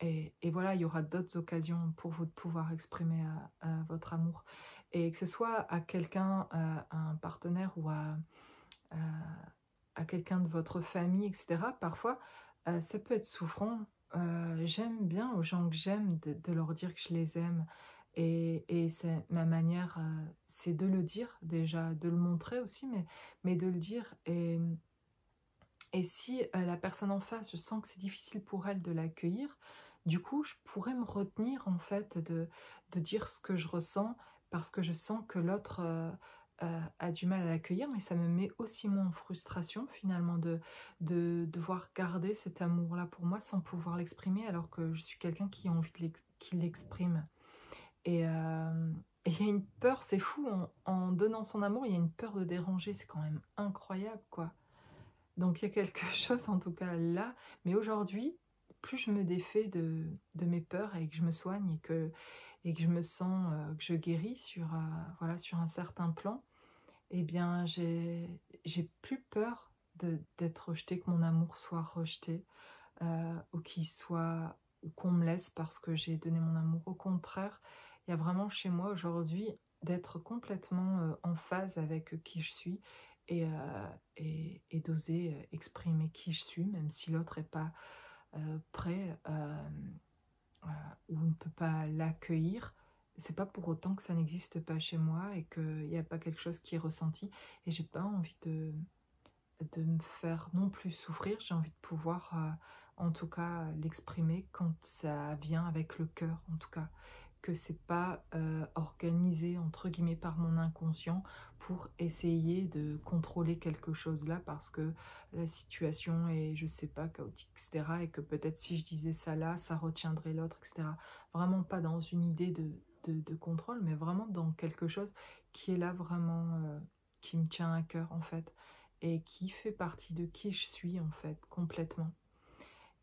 Speaker 1: et voilà, il y aura d'autres occasions pour vous de pouvoir exprimer, votre amour et que ce soit à quelqu'un, à un partenaire ou à à quelqu'un de votre famille et cetera. Parfois, ça peut être souffrant. J'aime bien aux gens que j'aime de leur dire que je les aime et c'est ma manière, c'est de le dire déjà, de le montrer aussi, mais de le dire et si, la personne en face, je sens que c'est difficile pour elle de l'accueillir, du coup, je pourrais me retenir en fait de dire ce que je ressens parce que je sens que l'autre, a du mal à l'accueillir, mais ça me met aussi moi en frustration finalement de devoir garder cet amour-là pour moi sans pouvoir l'exprimer alors que je suis quelqu'un qui a envie de qui l'exprime et il y a une peur, c'est fou en donnant son amour, il y a une peur de déranger, c'est quand même incroyable quoi. Donc il y a quelque chose en tout cas là, mais aujourd'hui, plus je me défais de mes peurs et que je me soigne et que je me sens, que je guéris sur, voilà, sur un certain plan, eh bien j'ai plus peur d'être rejetée, que mon amour soit rejeté, ou qu'il soit ou qu'on me laisse parce que j'ai donné mon amour. Au contraire, il y a vraiment chez moi aujourd'hui d'être complètement, en phase avec, qui je suis et et d'oser, exprimer qui je suis, même si l'autre est pas, prêt, ou ne peut pas l'accueillir. C'est pas pour autant que ça n'existe pas chez moi et qu'il y a pas quelque chose qui est ressenti et j'ai pas envie de me faire non plus souffrir. J'ai envie de pouvoir, en tout cas, l'exprimer quand ça vient avec le cœur, en tout cas. Que c'est pas, «organisé» entre guillemets par mon inconscient pour essayer de contrôler quelque chose là parce que la situation est, je sais pas, chaotique et cetera et que peut-être si je disais ça là, ça retiendrait l'autre et cetera. Vraiment pas dans une idée de contrôle, mais vraiment dans quelque chose qui est là vraiment, qui me tient à cœur en fait et qui fait partie de qui je suis en fait, complètement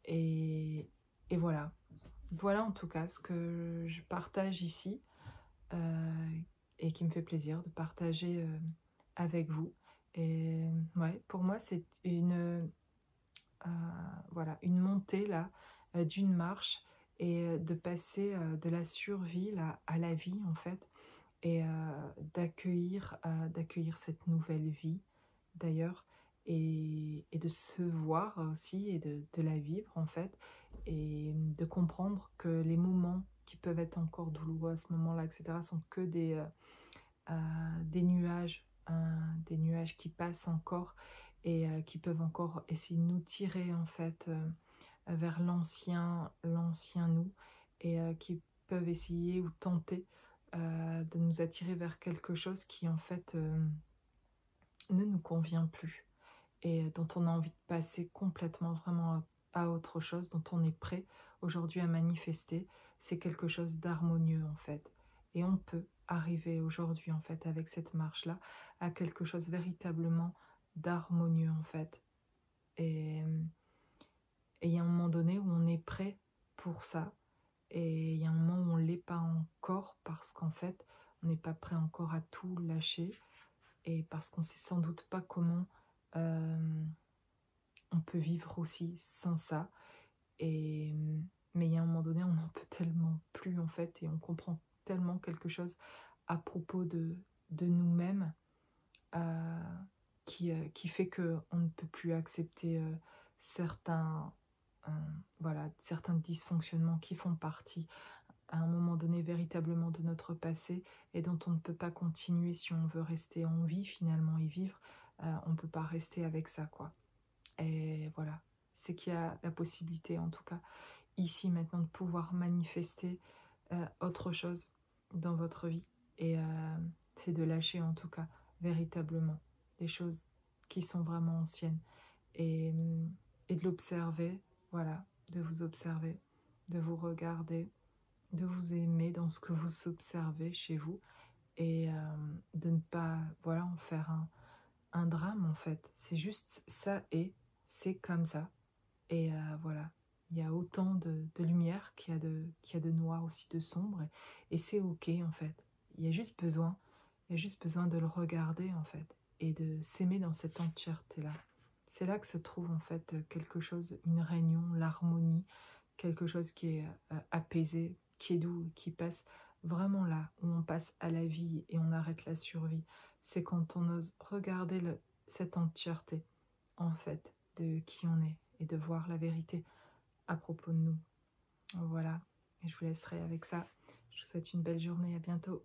Speaker 1: et voilà. Voilà en tout cas ce que je partage ici, et qui me fait plaisir de partager, avec vous et ouais, pour moi c'est voilà, une montée là, d'une marche et de passer, de la survie là à la vie en fait et d'accueillir cette nouvelle vie d'ailleurs et de se voir aussi et de la vivre en fait et de comprendre que les moments qui peuvent être encore douloureux à ce moment-là et cetera sont que des nuages qui passent encore et qui peuvent encore essayer de nous tirer en fait, vers l'ancien nous et qui peuvent essayer ou tenter, de nous attirer vers quelque chose qui en fait, ne nous convient plus et dont on a envie de passer complètement vraiment à autre chose, dont on est prêt aujourd'hui à manifester. C'est quelque chose d'harmonieux en fait. Et on peut arriver aujourd'hui en fait avec cette marche-là à quelque chose véritablement d'harmonieux en fait. Et il y a un moment donné où on est prêt pour ça et il y a un moment où on ne l'est pas encore parce qu'en fait on n'est pas prêt encore à tout lâcher et parce qu'on sait sans doute pas comment euh, on peut vivre aussi sans ça. Et mais il y a un moment donné, on n'en peut tellement plus en fait et on comprend tellement quelque chose à propos de nous-mêmes, heu, qui fait que on ne peut plus accepter, certains, voilà, certains dysfonctionnements qui font partie, à un moment donné, véritablement de notre passé et dont on ne peut pas continuer si on veut rester en vie finalement et vivre, on ne peut pas rester avec ça, quoi. Et voilà, c'est qu'il y a la possibilité, en tout cas, ici, maintenant, de pouvoir manifester, autre chose dans votre vie et c'est de lâcher, en tout cas, véritablement, des choses qui sont vraiment anciennes et, et de l'observer, voilà, de vous observer, de vous regarder, de vous aimer dans ce que vous observez chez vous et de ne pas, voilà, en faire un drame en fait. C'est juste ça et c'est comme ça. Et voilà, il y a autant de lumière qu'il y a de noir aussi, de sombre et c'est OK en fait. Il y a juste besoin il y a juste besoin de le regarder en fait et de s'aimer dans cette entièreté-là. C'est là que se trouve en fait quelque chose, une réunion, l'harmonie, quelque chose qui est apaisé, qui est doux, qui passe vraiment là où on passe à la vie et on arrête la survie. C'est quand on ose regarder cette entièreté en fait de qui on est et de voir la vérité à propos de nous. Voilà, et je vous laisserai avec ça. Je vous souhaite une belle journée, à bientôt.